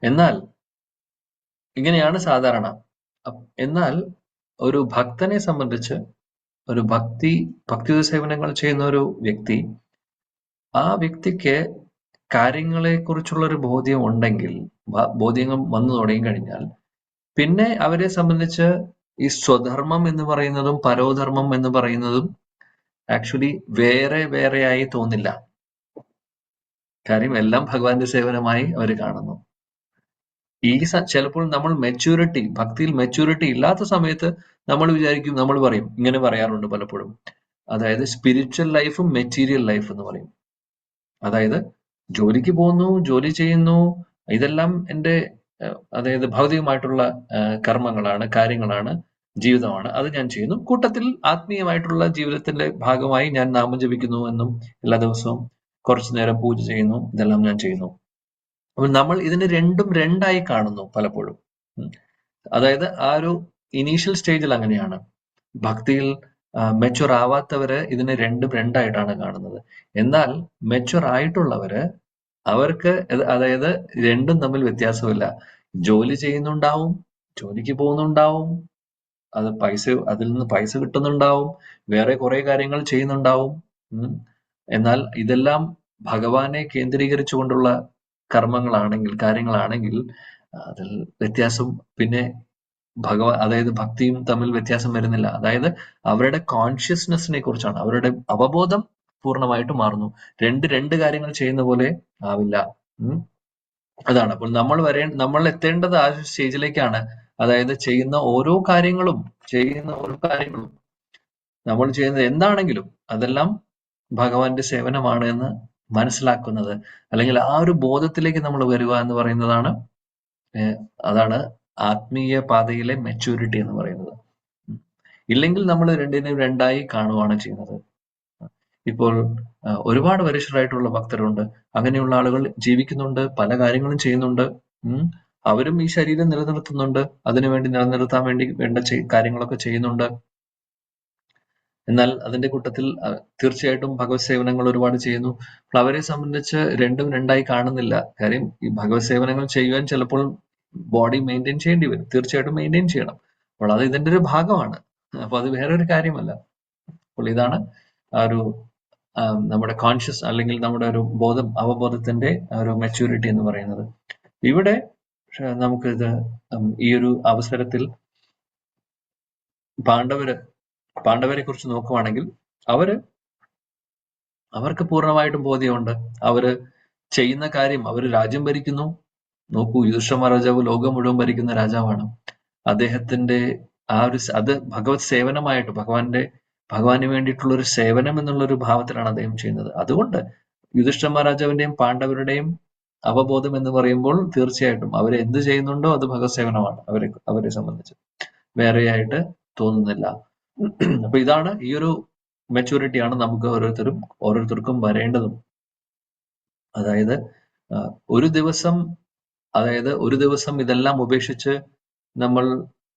എന്നാൽ ഇങ്ങനെയാണ് സാധാരണ. എന്നാൽ ഒരു ഭക്തനെ സംബന്ധിച്ച്, ഒരു ഭക്തിയുത സേവനങ്ങൾ ചെയ്യുന്ന ഒരു വ്യക്തി, ആ വ്യക്തിക്ക് കാര്യങ്ങളെ കുറിച്ചുള്ള ഒരു ബോധ്യം ഉണ്ടെങ്കിൽ, ബോധ്യം വന്നു തുടങ്ങി കഴിഞ്ഞാൽ, പിന്നെ അവരെ സംബന്ധിച്ച് ഈ സ്വധർമ്മം എന്ന് പറയുന്നതും പരോധർമ്മം എന്ന് പറയുന്നതും ആക്ച്വലി വേറെയായി തോന്നില്ല. കാര്യം എല്ലാം ഭഗവാന്റെ സേവനമായി അവർ കാണുന്നു. ചിലപ്പോൾ നമ്മൾ ഭക്തിയിൽ മെച്യൂരിറ്റി ഇല്ലാത്ത സമയത്ത് നമ്മൾ വിചാരിക്കും, നമ്മൾ പറയും, ഇങ്ങനെ പറയാറുണ്ട് പലപ്പോഴും, അതായത് സ്പിരിച്വൽ ലൈഫും മെറ്റീരിയൽ ലൈഫ് എന്ന് പറയും. അതായത് ജോലിക്ക് പോകുന്നു, ജോലി ചെയ്യുന്നു, ഇതെല്ലാം എൻ്റെ അതായത് ഭൗതികമായിട്ടുള്ള കർമ്മങ്ങളാണ്, കാര്യങ്ങളാണ്, ജീവിതമാണ്, അത് ഞാൻ ചെയ്യുന്നു. കൂട്ടത്തിൽ ആത്മീയമായിട്ടുള്ള ജീവിതത്തിന്റെ ഭാഗമായി ഞാൻ നാമം ജപിക്കുന്നു എന്നും എല്ലാ ദിവസവും കുറച്ചു നേരം പൂജ ചെയ്യുന്നു, ഇതെല്ലാം ഞാൻ ചെയ്യുന്നു. അപ്പോൾ നമ്മൾ ഇതിന് രണ്ടായി കാണുന്നു പലപ്പോഴും. അതായത് ആ ഒരു ഇനീഷ്യൽ സ്റ്റേജിൽ അങ്ങനെയാണ്. ഭക്തിയിൽ മെച്യൂർ ആവാത്തവര് ഇതിനെ രണ്ടായിട്ടാണ് കാണുന്നത്. എന്നാൽ മെച്യൂർ ആയിട്ടുള്ളവര്, അവർക്ക് അതായത് രണ്ടും തമ്മിൽ വ്യത്യാസമില്ല. ജോലി ചെയ്യുന്നുണ്ടാവും, ജോലിക്ക് പോകുന്നുണ്ടാവും, അതിൽ നിന്ന് പൈസ കിട്ടുന്നുണ്ടാവും, വേറെ കുറെ കാര്യങ്ങൾ ചെയ്യുന്നുണ്ടാവും. എന്നാൽ ഇതെല്ലാം ഭഗവാനെ കേന്ദ്രീകരിച്ചുകൊണ്ടുള്ള കർമ്മങ്ങളാണെങ്കിൽ, കാര്യങ്ങളാണെങ്കിൽ അതിൽ വ്യത്യാസം, പിന്നെ അതായത് ഭക്തിയും തമ്മിൽ വ്യത്യാസം വരുന്നില്ല. അതായത് അവരുടെ കോൺഷ്യസ്നെസ്സിനെ കുറിച്ചാണ്, അവരുടെ അവബോധം പൂർണ്ണമായിട്ട് മാറുന്നു. രണ്ട് കാര്യങ്ങൾ ചെയ്യുന്ന പോലെ ആവില്ല. അതാണ്. അപ്പോൾ നമ്മൾ എത്തേണ്ടത് ആ സ്റ്റേജിലേക്കാണ്. അതായത് ചെയ്യുന്ന ഓരോ കാര്യങ്ങളും നമ്മൾ ചെയ്യുന്നത് എന്താണെങ്കിലും അതെല്ലാം ഭഗവാന്റെ സേവനമാണ് എന്ന് മനസ്സിലാക്കുന്നത്, അല്ലെങ്കിൽ ആ ഒരു ബോധത്തിലേക്ക് നമ്മൾ വരിക എന്ന് പറയുന്നതാണ്, അതാണ് ആത്മീയ പാതയിലെ മെച്യൂരിറ്റി എന്ന് പറയുന്നത്. ഇല്ലെങ്കിൽ നമ്മൾ രണ്ടിനെയും രണ്ടായി കാണുകയാണ് ചെയ്യുന്നത്. ഇപ്പോൾ ഒരുപാട് വരിഷ്ഠരായിട്ടുള്ള ഭക്തരുണ്ട്. അങ്ങനെയുള്ള ആളുകൾ ജീവിക്കുന്നുണ്ട്, പല കാര്യങ്ങളും ചെയ്യുന്നുണ്ട്. അവരും ഈ ശരീരം നിലനിർത്തുന്നുണ്ട്, അതിനുവേണ്ടി നിലനിർത്താൻ വേണ്ടി വേണ്ട കാര്യങ്ങളൊക്കെ ചെയ്യുന്നുണ്ട്. എന്നാൽ അതിന്റെ കൂട്ടത്തിൽ തീർച്ചയായിട്ടും ഭഗവത് സേവനങ്ങൾ ഒരുപാട് ചെയ്യുന്നു. അപ്പോൾ അവരെ സംബന്ധിച്ച് രണ്ടായി കാണുന്നില്ല. കാര്യം ഈ ഭഗവത് സേവനങ്ങൾ ചെയ്യുവാൻ ചിലപ്പോൾ ബോഡി മെയിൻറ്റെയിൻ ചെയ്യേണ്ടി വരും, തീർച്ചയായിട്ടും മെയിൻറ്റെയിൻ ചെയ്യണം. അപ്പോൾ അത് ഇതിന്റെ ഒരു ഭാഗമാണ്, അപ്പൊ അത് വേറെ ഒരു കാര്യമല്ല. അപ്പോൾ ഇതാണ് ആ ഒരു നമ്മുടെ കോൺഷ്യസ് അല്ലെങ്കിൽ നമ്മുടെ ഒരു അവബോധത്തിന്റെ ഒരു മെച്യൂരിറ്റി എന്ന് പറയുന്നത്. ഇവിടെ നമുക്കിത് ഈ ഒരു അവസരത്തിൽ പാണ്ഡവരെ കുറിച്ച് നോക്കുവാണെങ്കിൽ അവർക്ക് പൂർണ്ണമായിട്ടും ബോധ്യമുണ്ട്. അവര് ചെയ്യുന്ന കാര്യം, അവര് രാജ്യം ഭരിക്കുന്നു. നോക്കൂ, യുധിഷ്ഠിര മഹാരാജാവ് ലോകം മുഴുവൻ ഭരിക്കുന്ന രാജാവാണ്. അദ്ദേഹത്തിന്റെ അത് ഭഗവത് സേവനമായിട്ട്, ഭഗവാന് വേണ്ടിയിട്ടുള്ള ഒരു സേവനം എന്നുള്ള ഒരു ഭാവത്തിലാണ് അദ്ദേഹം ചെയ്യുന്നത്. അതുകൊണ്ട് യുധിഷ്ഠിര മഹാരാജാവിന്റെയും പാണ്ഡവരുടെയും അവബോധം എന്ന് പറയുമ്പോൾ തീർച്ചയായിട്ടും അവര് എന്ത് ചെയ്യുന്നുണ്ടോ അത് ഭഗവത് സേവനമാണ് അവരെ സംബന്ധിച്ച്, വേറെയായിട്ട് തോന്നുന്നില്ല. അപ്പൊ ഇതാണ്, ഈ ഒരു മെച്യൂരിറ്റിയാണ് നമുക്ക് ഓരോരുത്തർക്കും വരേണ്ടതും. അതായത് ഒരു ദിവസം ഇതെല്ലാം ഉപേക്ഷിച്ച് നമ്മൾ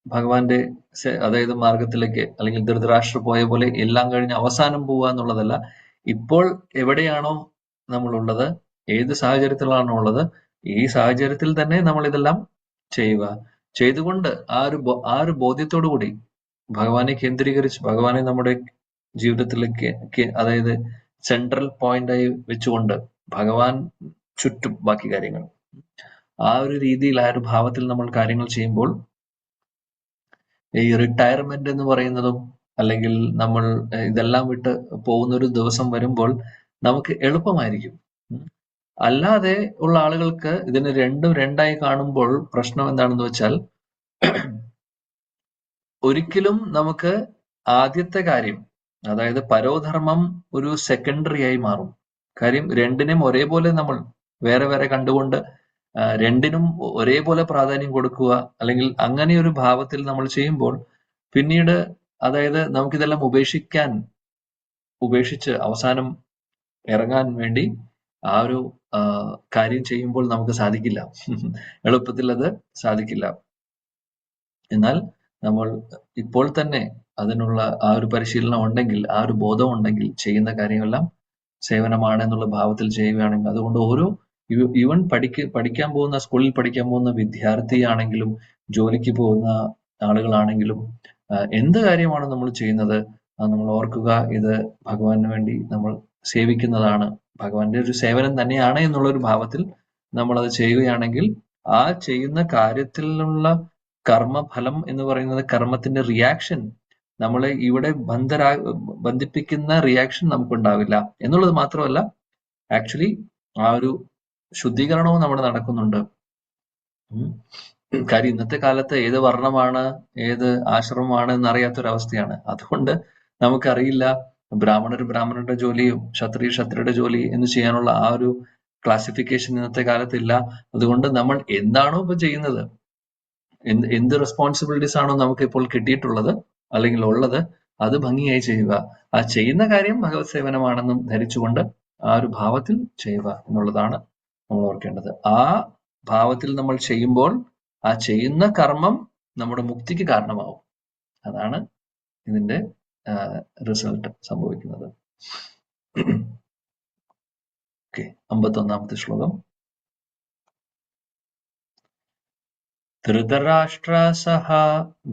ഭഗവാന്റെ അതായത് മാർഗത്തിലേക്ക്, അല്ലെങ്കിൽ ധൃതരാഷ്ട്ര പോയ പോലെ എല്ലാം കഴിഞ്ഞ് അവസാനം പോവുക എന്നുള്ളതല്ല. ഇപ്പോൾ എവിടെയാണോ നമ്മളുള്ളത്, ഏത് സാഹചര്യത്തിലാണോ ഉള്ളത്, ഈ സാഹചര്യത്തിൽ തന്നെ നമ്മൾ ഇതെല്ലാം ചെയ്തുകൊണ്ട് ആ ഒരു ബോധ്യത്തോടു കൂടി ഭഗവാനെ കേന്ദ്രീകരിച്ച്, ഭഗവാനെ നമ്മുടെ ജീവിതത്തിലേക്ക് അതായത് സെൻട്രൽ പോയിന്റായി വെച്ചുകൊണ്ട് ഭഗവാൻ ചുറ്റും ബാക്കി കാര്യങ്ങൾ, ആ ഒരു രീതിയിൽ, ആ ഒരു ഭാവത്തിൽ നമ്മൾ കാര്യങ്ങൾ ചെയ്യുമ്പോൾ ഈ റിട്ടയർമെന്റ് എന്ന് പറയുന്നതും, അല്ലെങ്കിൽ നമ്മൾ ഇതെല്ലാം വിട്ട് പോകുന്ന ഒരു ദിവസം വരുമ്പോൾ നമുക്ക് എളുപ്പമായിരിക്കും. അല്ലാതെ ഉള്ള ആളുകൾക്ക് ഇതിന് രണ്ടായി കാണുമ്പോൾ പ്രശ്നം എന്താണെന്ന് വെച്ചാൽ, ഒരിക്കലും നമുക്ക് ആദ്യത്തെ കാര്യം, അതായത് പരോധർമ്മം ഒരു സെക്കൻഡറി ആയി മാറും. കാര്യം രണ്ടിനെയും ഒരേപോലെ നമ്മൾ വേറെ കണ്ടുകൊണ്ട് രണ്ടിനും ഒരേപോലെ പ്രാധാന്യം കൊടുക്കുക, അല്ലെങ്കിൽ അങ്ങനെ ഒരു ഭാവത്തിൽ നമ്മൾ ചെയ്യുമ്പോൾ പിന്നീട്, അതായത് നമുക്കിതെല്ലാം ഉപേക്ഷിച്ച് അവസാനം ഇറങ്ങാൻ വേണ്ടി ആ ഒരു കാര്യം ചെയ്യുമ്പോൾ നമുക്ക് സാധിക്കില്ല. എളുപ്പത്തിൽ അത് സാധിക്കില്ല. എന്നാൽ നമ്മൾ ഇപ്പോൾ തന്നെ അതിനുള്ള ആ ഒരു പരിശീലനം ഉണ്ടെങ്കിൽ, ആ ഒരു ബോധം ഉണ്ടെങ്കിൽ, ചെയ്യുന്ന കാര്യങ്ങളെല്ലാം സേവനമാണ് എന്നുള്ള ഭാവത്തിൽ ചെയ്യുകയാണെങ്കിൽ, അതുകൊണ്ട് ഓരോ ഈവൻ പഠിക്കാൻ പോകുന്ന, സ്കൂളിൽ പഠിക്കാൻ പോകുന്ന വിദ്യാർത്ഥിയാണെങ്കിലും, ജോലിക്ക് പോകുന്ന ആളുകളാണെങ്കിലും, എന്ത് കാര്യമാണ് നമ്മൾ ചെയ്യുന്നത്, നമ്മൾ ഓർക്കുക, ഇത് ഭഗവാന് വേണ്ടി നമ്മൾ സേവിക്കുന്നതാണ്, ഭഗവാന്റെ ഒരു സേവനം തന്നെയാണ് എന്നുള്ള ഒരു ഭാവത്തിൽ നമ്മൾ അത് ചെയ്യുകയാണെങ്കിൽ, ആ ചെയ്യുന്ന കാര്യത്തിലുള്ള കർമ്മഫലം എന്ന് പറയുന്നത്, കർമ്മത്തിന്റെ റിയാക്ഷൻ, നമ്മളെ ഇവിടെ ബന്ധിപ്പിക്കുന്ന റിയാക്ഷൻ നമുക്കുണ്ടാവില്ല എന്നുള്ളത് മാത്രമല്ല, ആക്ച്വലി ആ ഒരു ശുദ്ധീകരണവും നമ്മുടെ നടക്കുന്നുണ്ട്. കാര്യം ഇന്നത്തെ കാലത്ത് ഏത് വർണ്ണമാണ്, ഏത് ആശ്രമമാണ് എന്നറിയാത്തൊരവസ്ഥയാണ്. അതുകൊണ്ട് നമുക്കറിയില്ല ബ്രാഹ്മണരുടെ ജോലിയും ക്ഷത്രിയരുടെ ജോലി എന്ന് ചെയ്യാനുള്ള ആ ഒരു ക്ലാസിഫിക്കേഷൻ ഇന്നത്തെ കാലത്തില്ല. അതുകൊണ്ട് നമ്മൾ എന്താണോ ഇപ്പൊ ചെയ്യുന്നത്, എന്ത് റെസ്പോൺസിബിലിറ്റീസ് ആണോ നമുക്ക് ഇപ്പോൾ കിട്ടിയിട്ടുള്ളത് അല്ലെങ്കിൽ ഉള്ളത്, അത് ഭംഗിയായി ചെയ്യുക. ആ ചെയ്യുന്ന കാര്യം ഭഗവത് സേവനമാണെന്നും ധരിച്ചുകൊണ്ട് ആ ഒരു ഭാവത്തിൽ ചെയ്യുക എന്നുള്ളതാണ് നമ്മൾ ഓർക്കേണ്ടത്. ആ ഭാവത്തിൽ നമ്മൾ ചെയ്യുമ്പോൾ ആ ചെയ്യുന്ന കർമ്മം നമ്മുടെ മുക്തിക്ക് കാരണമാവും. അതാണ് ഇതിന്റെ റിസൾട്ട് സംഭവിക്കുന്നത്. ഓക്കെ, 51ാമത്തെ ശ്ലോകം. ധൃതരാഷ്ട്ര സഹ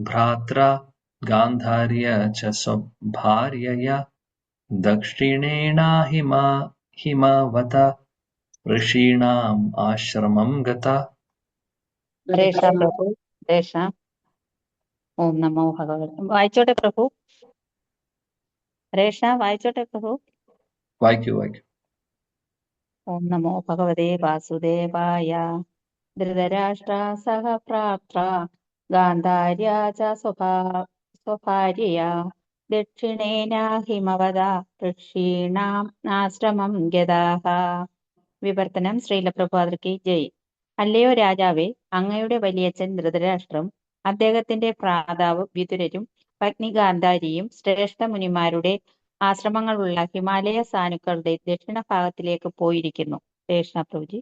ഭ്രാത്ര ഗാന്ധാര്യ ച സ്വഭാര്യയ ദക്ഷിണേന ഹിമവത ഋഷീണാം ആശ്രമം ഗത. പ്രഭു. ഓം നമോ ഭഗവതി. വായിച്ചോട്ടെ പ്രഭു. വായിച്ചോട്ടെ പ്രഭു. വായിക്കൂ. ഓം നമോ ഭഗവതേ വാസുദേവായ. ധൃതരാഷ്ട്ര സഹ ഭ്രാത്ര ഗാന്ധാര്യ ച സ്വഭാര്യയാ ദക്ഷിണേന ഹിമവത ഋഷീണാം ആശ്രമം ഗതാഹ. വിവർത്തനം. ശ്രീല പ്രഭുപാദർക്ക് ജയ്. അല്ലയോ രാജാവേ, അങ്ങയുടെ വലിയച്ഛൻ ധൃതരാഷ്ട്രം, അദ്ദേഹത്തിന്റെ ഭ്രാതാവ് വിതുരരും പത്നി ഗാന്ധാരിയും ശ്രേഷ്ഠ മുനിമാരുടെ ആശ്രമങ്ങളുള്ള ഹിമാലയ സാനുക്കളുടെ ദക്ഷിണ ഭാഗത്തിലേക്ക് പോയിരിക്കുന്നു. കൃഷ്ണ പ്രഭുജി.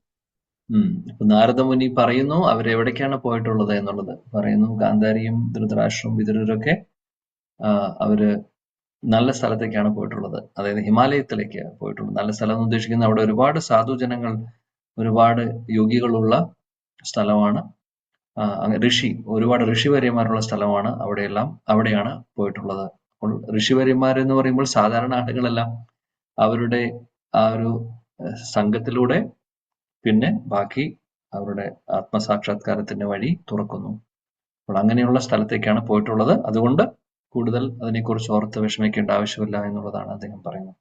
നാരദമുനി പറയുന്നു അവരെവിടേക്കാണ് പോയിട്ടുള്ളത് എന്നുള്ളത് പറയുന്നു. ഗാന്ധാരിയും ധൃതരാഷ്ട്രവും വിതുരരൊക്കെ അവര് നല്ല സ്ഥലത്തേക്കാണ് പോയിട്ടുള്ളത്. അതായത് ഹിമാലയത്തിലേക്ക് പോയിട്ടുള്ളത്. നല്ല സ്ഥലം എന്ന് ഉദ്ദേശിക്കുന്നത് അവിടെ ഒരുപാട് സാധുജനങ്ങൾ, ഒരുപാട് യോഗികളുള്ള സ്ഥലമാണ്. ഒരുപാട് ഋഷിവര്യന്മാരുള്ള സ്ഥലമാണ്. അവിടെയാണ് പോയിട്ടുള്ളത്. അപ്പോൾ ഋഷിവര്യന്മാരെന്ന് പറയുമ്പോൾ സാധാരണ ആളുകളെല്ലാം അവരുടെ ആ ഒരു സംഘത്തിലൂടെ പിന്നെ ബാക്കി അവരുടെ ആത്മസാക്ഷാത്കാരത്തിന്റെ വഴി തുറക്കുന്നു. അപ്പോൾ അങ്ങനെയുള്ള സ്ഥലത്തേക്കാണ് പോയിട്ടുള്ളത്. അതുകൊണ്ട് കൂടുതൽ അതിനെക്കുറിച്ച് ഓർത്ത് വിഷമിക്കേണ്ട ആവശ്യമില്ല എന്നുള്ളതാണ് അദ്ദേഹം പറയുന്നത്.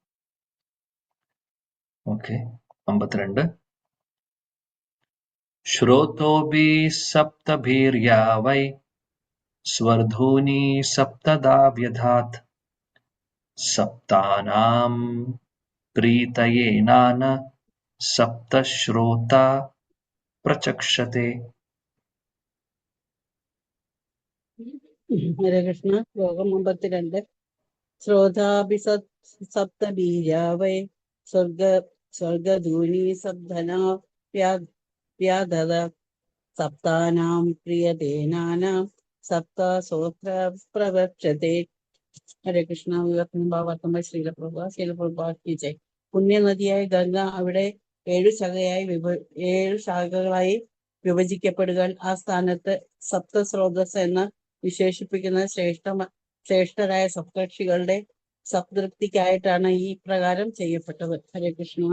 ഓക്കെ, 52. ശ്രോതോഭി സപ്തഭീര്യാ വൈ സ്വർധൂനി സപ്തദാ വ്യധാത് സപ്താനാം പ്രീതയേ നാന സപ്തശ്രോത പ്രചക്ഷത്തെ. ഹരേ കൃഷ്ണ. ശ്ലോകം 52. ശ്രോതാഭി സപ്തബീജാ വൈ സ്വർഗധൂനി സബ്ധനാ വ്യാധത സപ്താനാം പ്രിയതേനാനാം സപ്തസോത്ര പ്രവർത്തത്തെ. ഹരേ കൃഷ്ണ. വിവർത്തനം ഭാവാർത്ഥം ശ്രീലപ്രഭുപാദ് ജയ്. പുണ്യനദിയായ ഗംഗ അവിടെ 7 ശാഖകളായി വിഭജിക്കപ്പെടുക. ആ സ്ഥാനത്ത് സപ്തസ്രോതസ് എന്ന് വിശേഷിപ്പിക്കുന്ന ശ്രേഷ്ഠരായ സപ്തർഷികളുടെ സംതൃപ്തിക്കായിട്ടാണ് ഈ പ്രകാരം ചെയ്യപ്പെട്ടത്. ഹരേ കൃഷ്ണ.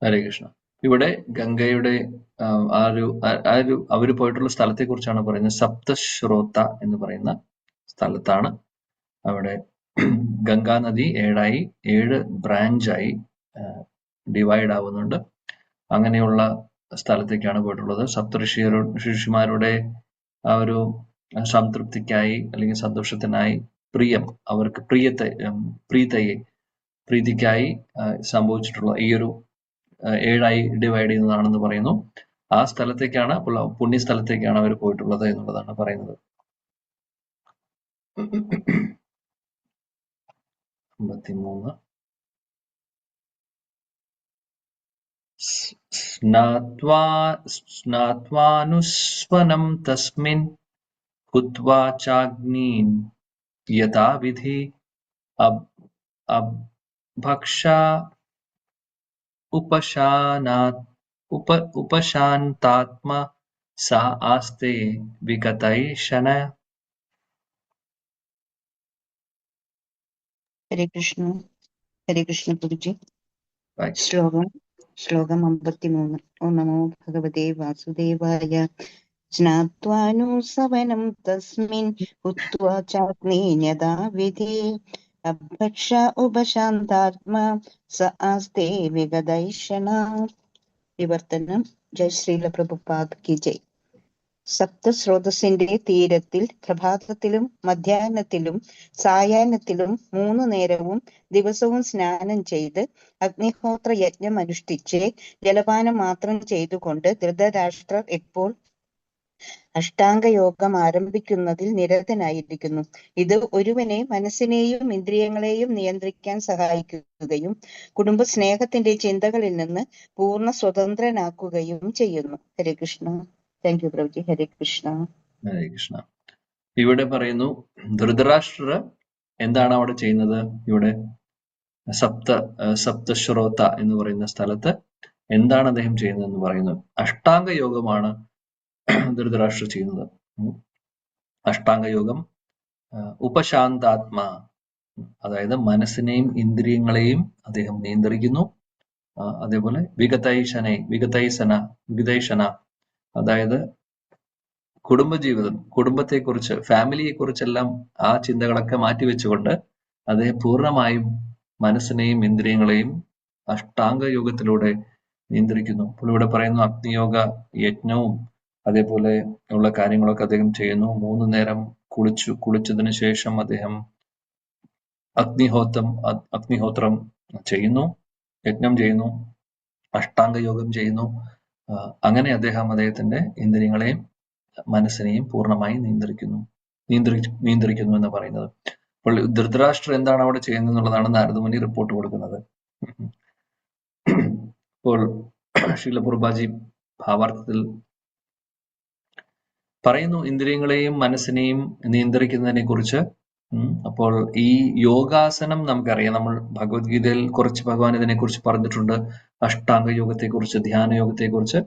ഹരേ കൃഷ്ണ. ഇവിടെ ഗംഗയുടെ അവര് പോയിട്ടുള്ള സ്ഥലത്തെ കുറിച്ചാണ് പറയുന്നത്. സപ്തശ്രോത എന്ന് പറയുന്ന സ്ഥലത്താണ്. അവിടെ ഗംഗാ നദി 7 ബ്രാഞ്ചായി ഡിവൈഡ് ആവുന്നുണ്ട്. അങ്ങനെയുള്ള സ്ഥലത്തേക്കാണ് പോയിട്ടുള്ളത്. ഋഷിമാരുടെ ആ ഒരു സംതൃപ്തിക്കായി അല്ലെങ്കിൽ സന്തോഷത്തിനായി, അവർക്ക് പ്രീതിക്കായി സംഭവിച്ചിട്ടുള്ള ഈ ഒരു 7 ഡിവൈഡ് ചെയ്യുന്നതാണെന്ന് പറയുന്നു. ആ സ്ഥലത്തേക്കാണ്, പുണ്യസ്ഥലത്തേക്കാണ് അവർ പോയിട്ടുള്ളത് എന്നുള്ളതാണ് പറയുന്നത്. 53. स्नात्वानुस्वनं तस्मिन् हुत्वा चाग्नीन् यथाविधि अभक्षा उपशान्तात्मा सा आस्ते विगतैषण. ഹരേ കൃഷ്ണ പ്രഭുജി. Right. ശ്ലോകം 53. ഓം നമോ ഭഗവതേ വാസുദേവായ. സ്നാത്വാനുസവനം തസ്മിൻ ഹുത്വാ ചാഗ്നീന്യഥാ വിധി അഭക്ഷ ഉപശാന്താത്മാ സ ആസ്തേ വിഗതൈഷണ. വിവർത്തനം. ജയ് ശ്രീല പ്രഭുപാദ് കി ജയ്. സപ്തസ്രോതസ്സിന്റെ തീരത്തിൽ പ്രഭാതത്തിലും മധ്യാഹ്നത്തിലും സായാഹ്നത്തിലും 3 നേരവും ദിവസവും സ്നാനം ചെയ്ത് അഗ്നിഹോത്ര യജ്ഞം അനുഷ്ഠിച്ച് ജലപാനം മാത്രം ചെയ്തുകൊണ്ട് ധൃതരാഷ്ട്രർ ഇപ്പോൾ അഷ്ടാംഗയോഗം ആരംഭിക്കുന്നതിൽ നിരതനായിരിക്കുന്നു. ഇത് ഒരുവനെ മനസ്സിനെയും ഇന്ദ്രിയങ്ങളെയും നിയന്ത്രിക്കാൻ സഹായിക്കുകയും കുടുംബ സ്നേഹത്തിന്റെ ചിന്തകളിൽ നിന്ന് പൂർണ്ണ സ്വതന്ത്രനാക്കുകയും ചെയ്യുന്നു. ഹരേ കൃഷ്ണ. Thank U പ്രഭുജി. ഹരേ കൃഷ്ണ. ഹരേ കൃഷ്ണ. ഇവിടെ പറയുന്നു ധൃതരാഷ്ട്രർ എന്താണ് അവിടെ ചെയ്യുന്നത്. ഇവിടെ സപ്തശ്രോത എന്ന് പറയുന്ന സ്ഥലത്ത് എന്താണ് അദ്ദേഹം ചെയ്യുന്നത് എന്ന് പറയുന്നു. അഷ്ടാംഗ യോഗമാണ് ധൃതരാഷ്ട്രർ ചെയ്യുന്നത്. അഷ്ടാംഗ യോഗം ഉപശാന്താത്മാ, അതായത് മനസ്സിനെയും ഇന്ദ്രിയങ്ങളെയും അദ്ദേഹം നിയന്ത്രിക്കുന്നു. അതേപോലെ വിഗതൈഷന, അതായത് കുടുംബജീവിതം, കുടുംബത്തെക്കുറിച്ച്, ഫാമിലിയെക്കുറിച്ചെല്ലാം ആ ചിന്തകളൊക്കെ മാറ്റിവെച്ചുകൊണ്ട് അദ്ദേഹം പൂർണ്ണമായും മനസ്സിനെയും ഇന്ദ്രിയങ്ങളെയും അഷ്ടാംഗ യോഗത്തിലൂടെ നിയന്ത്രിക്കുന്നു. അപ്പോൾ ഇവിടെ പറയുന്നു അഗ്നിയോഗ യജ്ഞവും അതേപോലെ ഉള്ള കാര്യങ്ങളൊക്കെ അദ്ദേഹം ചെയ്യുന്നു. 3 നേരം കുളിച്ചതിന് ശേഷം അദ്ദേഹം അഗ്നിഹോത്രം ചെയ്യുന്നു, യജ്ഞം ചെയ്യുന്നു, അഷ്ടാംഗ യോഗം ചെയ്യുന്നു. അങ്ങനെ അദ്ദേഹത്തിന്റെ ഇന്ദ്രിയങ്ങളെയും മനസ്സിനെയും പൂർണ്ണമായി നിയന്ത്രിക്കുന്നു എന്ന് പറയുന്നത്. അപ്പോൾ ധൃതരാഷ്ട്രർ എന്താണ് അവിടെ ചെയ്യുന്നത് എന്നുള്ളതാണ് നാരദമുനി റിപ്പോർട്ട് കൊടുക്കുന്നത്. അപ്പോൾ ശ്രീല പ്രഭുപാദി ഭാവാർത്ഥത്തിൽ പറയുന്നു ഇന്ദ്രിയങ്ങളെയും മനസ്സിനെയും നിയന്ത്രിക്കുന്നതിനെ കുറിച്ച്. അപ്പോൾ ഈ യോഗാസനം നമുക്കറിയാം, നമ്മൾ ഭഗവത്ഗീതയിൽ കുറച്ച് ഭഗവാൻ ഇതിനെക്കുറിച്ച് പറഞ്ഞിട്ടുണ്ട്, അഷ്ടാംഗ യോഗത്തെക്കുറിച്ച്, ധ്യാന യോഗത്തെക്കുറിച്ച്.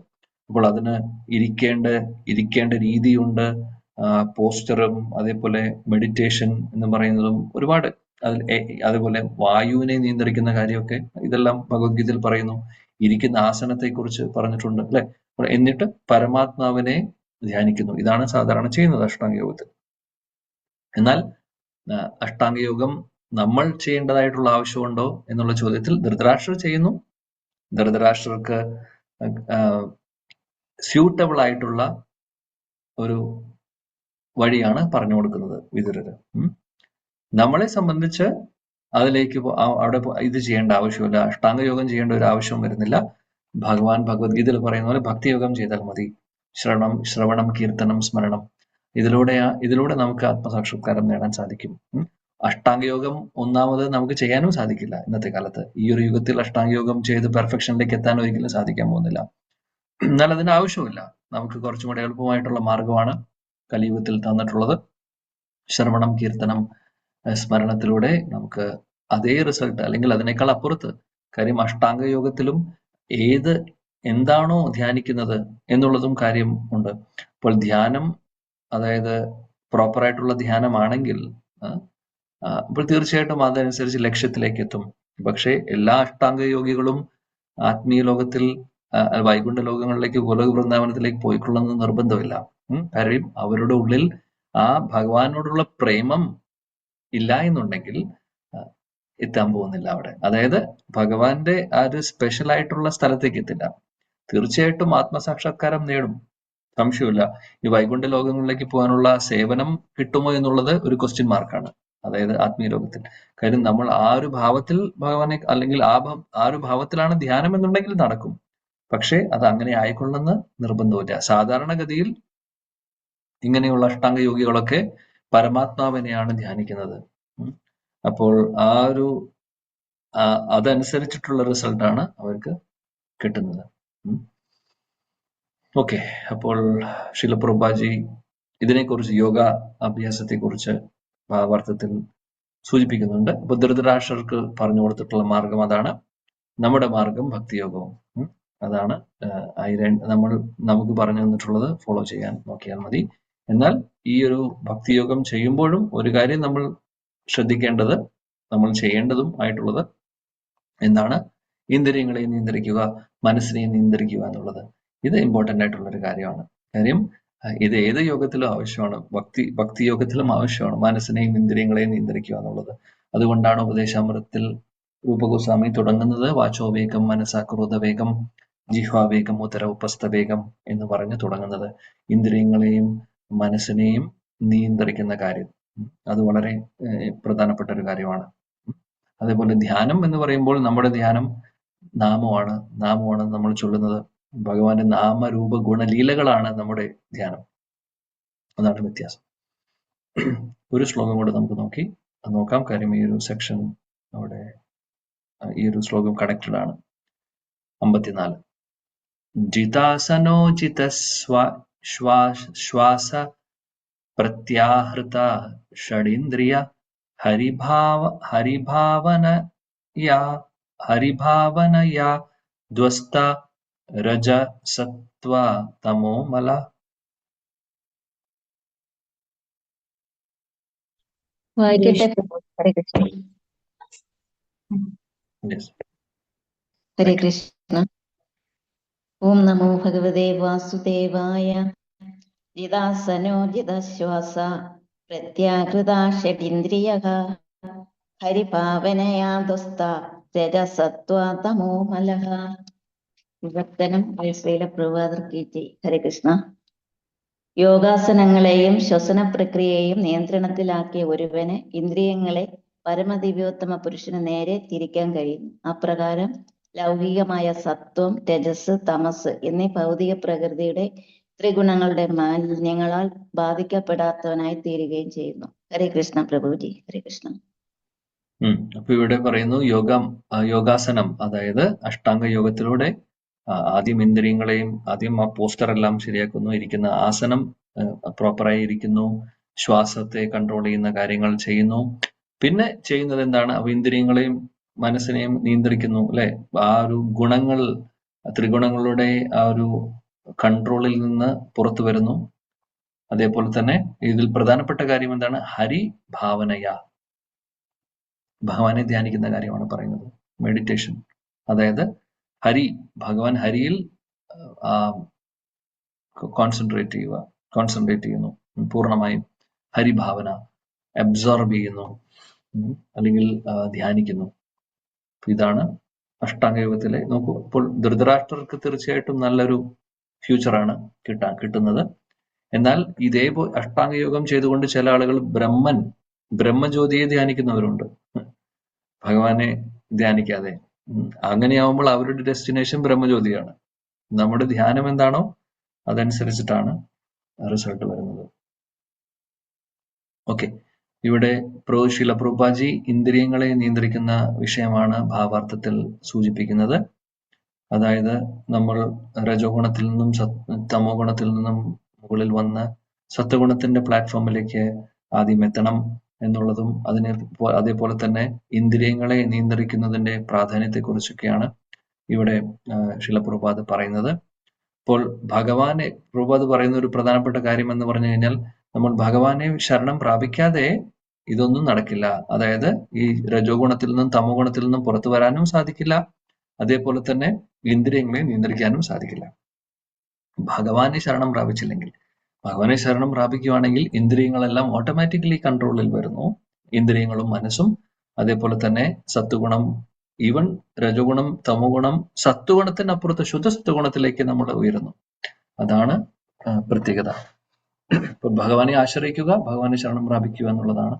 അപ്പോൾ അതിന് ഇരിക്കേണ്ട രീതിയുണ്ട്, പോസ്റ്ററും അതേപോലെ മെഡിറ്റേഷൻ എന്ന് പറയുന്നതും ഒരുപാട്, അതേപോലെ വായുവിനെ നിയന്ത്രിക്കുന്ന കാര്യമൊക്കെ ഇതെല്ലാം ഭഗവത്ഗീതയിൽ പറയുന്നു. ഇരിക്കുന്ന ആസനത്തെക്കുറിച്ച് പറഞ്ഞിട്ടുണ്ട് അല്ലെ. എന്നിട്ട് പരമാത്മാവിനെ ധ്യാനിക്കുന്നു. ഇതാണ് സാധാരണ ചെയ്യുന്നത് അഷ്ടാംഗ യോഗത്തിൽ. എന്നാൽ അഷ്ടാംഗ യോഗം നമ്മൾ ചെയ്യേണ്ടതായിട്ടുള്ള ആവശ്യമുണ്ടോ എന്നുള്ള ചോദ്യത്തിൽ ധൃതരാഷ്ട്രർ ചെയ്യുന്നു. ധൃതരാഷ്ട്രർക്ക് സ്യൂട്ടബിൾ ആയിട്ടുള്ള ഒരു വഴിയാണ് പറഞ്ഞു കൊടുക്കുന്നത് വിതുരര്. നമ്മളെ സംബന്ധിച്ച് അതിലേക്ക് അവിടെ ഇത് ചെയ്യേണ്ട ആവശ്യമില്ല, അഷ്ടാംഗ യോഗം ചെയ്യേണ്ട ഒരു ആവശ്യം വരുന്നില്ല. ഭഗവാൻ ഭഗവത്ഗീതയിൽ പറയുന്ന പോലെ ഭക്തിയോഗം ചെയ്താൽ മതി. ശ്രവണം, കീർത്തനം, സ്മരണം, ഇതിലൂടെ നമുക്ക് ആത്മസാക്ഷാത്കാരം നേടാൻ സാധിക്കും. അഷ്ടാംഗയോഗം ഒന്നാമത് നമുക്ക് ചെയ്യാനും സാധിക്കില്ല ഇന്നത്തെ കാലത്ത്. ഈ ഒരു യുഗത്തിൽ അഷ്ടാംഗയോഗം ചെയ്ത് പെർഫെക്ഷനിലേക്ക് എത്താൻ ഒരിക്കലും സാധിക്കാൻ പോകുന്നില്ല. എന്നാൽ അതിന് ആവശ്യമില്ല. നമുക്ക് കുറച്ചും കൂടെ എളുപ്പമായിട്ടുള്ള മാർഗമാണ് കലിയുഗത്തിൽ തന്നിട്ടുള്ളത്. ശ്രവണം, കീർത്തനം, സ്മരണത്തിലൂടെ നമുക്ക് അതേ റിസൾട്ട് അല്ലെങ്കിൽ അതിനേക്കാൾ അപ്പുറത്ത്. കാര്യം അഷ്ടാംഗ യോഗത്തിലും എന്താണോ ധ്യാനിക്കുന്നത് എന്നുള്ളതും കാര്യം ഉണ്ട്. അപ്പോൾ ധ്യാനം, അതായത് പ്രോപ്പറായിട്ടുള്ള ധ്യാനമാണെങ്കിൽ അപ്പോൾ തീർച്ചയായിട്ടും അതനുസരിച്ച് ലക്ഷ്യത്തിലേക്ക് എത്തും. പക്ഷേ എല്ലാ അഷ്ടാംഗ യോഗികളും ആത്മീയ ലോകത്തിൽ വൈകുണ്ഠ ലോകങ്ങളിലേക്ക്, ഗോലോക വൃന്ദാവനത്തിലേക്ക് പോയിക്കൊള്ളുന്ന നിർബന്ധമില്ല. കാര്യം അവരുടെ ഉള്ളിൽ ആ ഭഗവാനോടുള്ള പ്രേമം ഇല്ല എന്നുണ്ടെങ്കിൽ എത്താൻ പോകുന്നില്ല അവിടെ. അതായത് ഭഗവാന്റെ ആ ഒരു സ്പെഷ്യൽ ആയിട്ടുള്ള സ്ഥലത്തേക്ക് എത്തില്ല. തീർച്ചയായിട്ടും ആത്മസാക്ഷാത്കാരം നേടും, സംശയമില്ല. ഈ വൈകുണ്ഠ ലോകങ്ങളിലേക്ക് പോകാനുള്ള സേവനം കിട്ടുമോ എന്നുള്ളത് ഒരു ക്വസ്റ്റ്യൻ മാർക്കാണ്. അതായത് ആത്മീയ ലോകത്തിൽ. കാര്യം നമ്മൾ ആ ഒരു ഭാവത്തിൽ ഭഗവാനെ, അല്ലെങ്കിൽ ആ ഒരു ഭാവത്തിലാണ് ധ്യാനം എന്നുണ്ടെങ്കിൽ നടക്കും. പക്ഷെ അത് അങ്ങനെ ആയിക്കൊള്ളുന്ന നിർബന്ധമില്ല. സാധാരണഗതിയിൽ ഇങ്ങനെയുള്ള അഷ്ടാംഗ യോഗികളൊക്കെ പരമാത്മാവിനെയാണ് ധ്യാനിക്കുന്നത്. അപ്പോൾ അതനുസരിച്ചിട്ടുള്ള റിസൾട്ടാണ് അവർക്ക് കിട്ടുന്നത്. ഓക്കെ, അപ്പോൾ ശിലപ്രഭാജി ഇതിനെക്കുറിച്ച് യോഗ അഭ്യാസത്തെക്കുറിച്ച് ഭാവാർത്ഥത്തിൽ സൂചിപ്പിക്കുന്നുണ്ട്. അപ്പൊ ധൃതരാഷ്ട്രർക്ക് പറഞ്ഞു കൊടുത്തിട്ടുള്ള മാർഗം അതാണ്. നമ്മുടെ മാർഗം ഭക്തിയോഗവും. അതാണ് നമുക്ക് പറഞ്ഞു തന്നിട്ടുള്ളത്. ഫോളോ ചെയ്യാൻ നോക്കിയാൽ മതി. എന്നാൽ ഈ ഒരു ഭക്തിയോഗം ചെയ്യുമ്പോഴും ഒരു കാര്യം നമ്മൾ ശ്രദ്ധിക്കേണ്ടത്, നമ്മൾ ചെയ്യേണ്ടതും ആയിട്ടുള്ളത് എന്താണ്? ഇന്ദ്രിയങ്ങളെ നിയന്ത്രിക്കുക, മനസ്സിനെ നിയന്ത്രിക്കുക എന്നുള്ളത്. ഇത് ഇമ്പോർട്ടൻ്റ് ആയിട്ടുള്ള ഒരു കാര്യമാണ്. കാര്യം ഇത് ഏത് യോഗത്തിലും ആവശ്യമാണ്. ഭക്തിയോഗത്തിലും ആവശ്യമാണ് മനസ്സിനെയും ഇന്ദ്രിയങ്ങളെയും നിയന്ത്രിക്കുക എന്നുള്ളത്. അതുകൊണ്ടാണ് ഉപദേശാമൃതത്തിൽ രൂപഗോസ്വാമി തുടങ്ങുന്നത് വാചോവേഗം മനസാക്രോധവേഗം ജിഹ്വാവേഗം ഉദര ഉപസ്ഥവേഗം എന്ന് പറഞ്ഞ് തുടങ്ങുന്നത്. ഇന്ദ്രിയങ്ങളെയും മനസ്സിനെയും നിയന്ത്രിക്കുന്ന കാര്യം, അത് വളരെ പ്രധാനപ്പെട്ട ഒരു കാര്യമാണ്. അതേപോലെ ധ്യാനം എന്ന് പറയുമ്പോൾ നമ്മുടെ ധ്യാനം നാമമാണ് നമ്മൾ ചൊല്ലുന്നത്. ഭഗവാന്റെ നാമരൂപ ഗുണലീലകളാണ് നമ്മുടെ ധ്യാനം. അതാണ് വ്യത്യാസം. ഒരു ശ്ലോകം കൂടെ നമുക്ക് നോക്കാം. കാര്യം ഈ ഒരു സെക്ഷൻ അവിടെ ഈ ഒരു ശ്ലോകം കണക്റ്റഡ് ആണ്. 54. ജിതാസനോ ജിതശ്വാസ പ്രത്യാഹൃത ഷഡിന്ദ്രിയ ഹരിഭാവനയാ ധ്വസ്ത രജ സത്വ തമോമല. വായിക്കട്ടെ. ഹരേ കൃഷ്ണ. ഹരേ കൃഷ്ണ. ഓം നമോ ഭഗവതേ വാസുദേവായ. ജിതാസനോ ജിതശ്വാസ പ്രത്യാകൃതാ ഷഡിന്ദ്രിയഃ ഹരിഭാവനയാ ധ്വസ്ത രജസത്വ തമോമലഃ. വിവർത്തനം ശ്രീല പ്രഭുപാദർക്ക് ജയ്. ഹരേ കൃഷ്ണ. യോഗാസനങ്ങളെയും ശ്വസന പ്രക്രിയയെയും നിയന്ത്രണത്തിലാക്കിയ ഒരുവന് ഇന്ദ്രിയങ്ങളെ പരമദിവ്യോത്തമ പുരുഷന് നേരെ തിരിക്കാൻ കഴിയുന്നു. അപ്രകാരം ലൗകികമായ സത്വം, രജസ്, തമസ് എന്നീ ഭൗതിക പ്രകൃതിയുടെ ത്രിഗുണങ്ങളുടെ മാലിന്യങ്ങളാൽ ബാധിക്കപ്പെടാത്തവനായി തീരുകയും ചെയ്യുന്നു. ഹരേ കൃഷ്ണ പ്രഭുജി. ഹരേ കൃഷ്ണ. അപ്പൊ ഇവിടെ പറയുന്നു യോഗാസനം, അതായത് അഷ്ടാംഗ യോഗത്തിലൂടെ ആദ്യം ഇന്ദ്രിയങ്ങളെയും ആദ്യം ആ പോസ്റ്റർ എല്ലാം ശരിയാക്കുന്നു, ഇരിക്കുന്ന ആസനം പ്രോപ്പറായി ഇരിക്കുന്നു, ശ്വാസത്തെ കൺട്രോൾ ചെയ്യുന്ന കാര്യങ്ങൾ ചെയ്യുന്നു. പിന്നെ ചെയ്യുന്നത് എന്താണ്? അപ്പൊ ഇന്ദ്രിയങ്ങളെയും മനസ്സിനെയും നിയന്ത്രിക്കുന്നു, അല്ലെ? ആ ഒരു ഗുണങ്ങൾ, ത്രിഗുണങ്ങളുടെ ആ ഒരു കൺട്രോളിൽ നിന്ന് പുറത്തു വരുന്നു. അതേപോലെ തന്നെ ഇതിൽ പ്രധാനപ്പെട്ട കാര്യം എന്താണ്? ഹരിഭാവനയ, ഭഗവാനെ ധ്യാനിക്കുന്ന കാര്യമാണ് പറയുന്നത്. മെഡിറ്റേഷൻ, അതായത് ഭഗവാൻ ഹരിയിൽ കോൺസെൻട്രേറ്റ് ചെയ്യുന്നു പൂർണ്ണമായും. ഹരിഭാവന അബ്സോർബ് ചെയ്യുന്നു, അല്ലെങ്കിൽ ധ്യാനിക്കുന്നു. ഇതാണ് അഷ്ടാംഗയോഗത്തിലെ. നോക്കൂ, ഇപ്പോൾ ധൃതരാഷ്ട്രർക്ക് തീർച്ചയായിട്ടും നല്ലൊരു ഫ്യൂച്ചറാണ് കിട്ടുന്നത്. എന്നാൽ ഇതേപോലെ അഷ്ടാംഗയോഗം ചെയ്തുകൊണ്ട് ചില ആളുകൾ ബ്രഹ്മജ്യോതിയെ ധ്യാനിക്കുന്നവരുണ്ട്, ഭഗവാനെ ധ്യാനിക്കാതെ. അങ്ങനെയാവുമ്പോൾ അവരുടെ ഡെസ്റ്റിനേഷൻ ബ്രഹ്മജ്യോതിയാണ്. നമ്മുടെ ധ്യാനം എന്താണോ അതനുസരിച്ചിട്ടാണ് റിസൾട്ട് വരുന്നത്. ഓക്കെ, ഇവിടെ ശീല പ്രഭുപാദി ഇന്ദ്രിയങ്ങളെ നിയന്ത്രിക്കുന്ന വിഷയമാണ് ഭാവാർത്ഥത്തിൽ സൂചിപ്പിക്കുന്നത്. അതായത് നമ്മൾ രജോ ഗുണത്തിൽ നിന്നും തമോ ഗുണത്തിൽ നിന്നും മുകളിൽ വന്ന് സത്വഗുണത്തിന്റെ പ്ലാറ്റ്ഫോമിലേക്ക് ആദ്യം എത്തണം എന്നുള്ളതും അതേപോലെ തന്നെ ഇന്ദ്രിയങ്ങളെ നിയന്ത്രിക്കുന്നതിന്റെ പ്രാധാന്യത്തെക്കുറിച്ചൊക്കെയാണ് ഇവിടെ ശീല പ്രഭുപാദ് പറയുന്നത്. അപ്പോൾ പ്രഭുപാദ് പറയുന്ന ഒരു പ്രധാനപ്പെട്ട കാര്യം എന്ന് പറഞ്ഞു കഴിഞ്ഞാൽ, നമ്മൾ ഭഗവാനെ ശരണം പ്രാപിക്കാതെ ഇതൊന്നും നടക്കില്ല. അതായത് ഈ രജോ ഗുണത്തിൽ നിന്നും തമോ ഗുണത്തിൽ നിന്നും പുറത്തു വരാനും സാധിക്കില്ല, അതേപോലെ തന്നെ ഇന്ദ്രിയങ്ങളെ നിയന്ത്രിക്കാനും സാധിക്കില്ല. ഭഗവാനെ ശരണം പ്രാപിച്ചില്ലെങ്കിൽ, ഭഗവാനെ ശരണം പ്രാപിക്കുകയാണെങ്കിൽ ഇന്ദ്രിയങ്ങളെല്ലാം ഓട്ടോമാറ്റിക്കലി കൺട്രോളിൽ വരുന്നു. ഇന്ദ്രിയങ്ങളും മനസ്സും, അതേപോലെ തന്നെ സത്വഗുണം, ഈവൻ രജഗുണം, തമോ ഗുണം, സത്വഗുണത്തിനപ്പുറത്ത് ശുദ്ധസത്വഗുണത്തിലേക്ക് നമ്മൾ ഉയരുന്നു. അതാണ് പ്രത്യേകത. ഇപ്പൊ ഭഗവാനെ ആശ്രയിക്കുക, ഭഗവാനെ ശരണം പ്രാപിക്കുക എന്നുള്ളതാണ്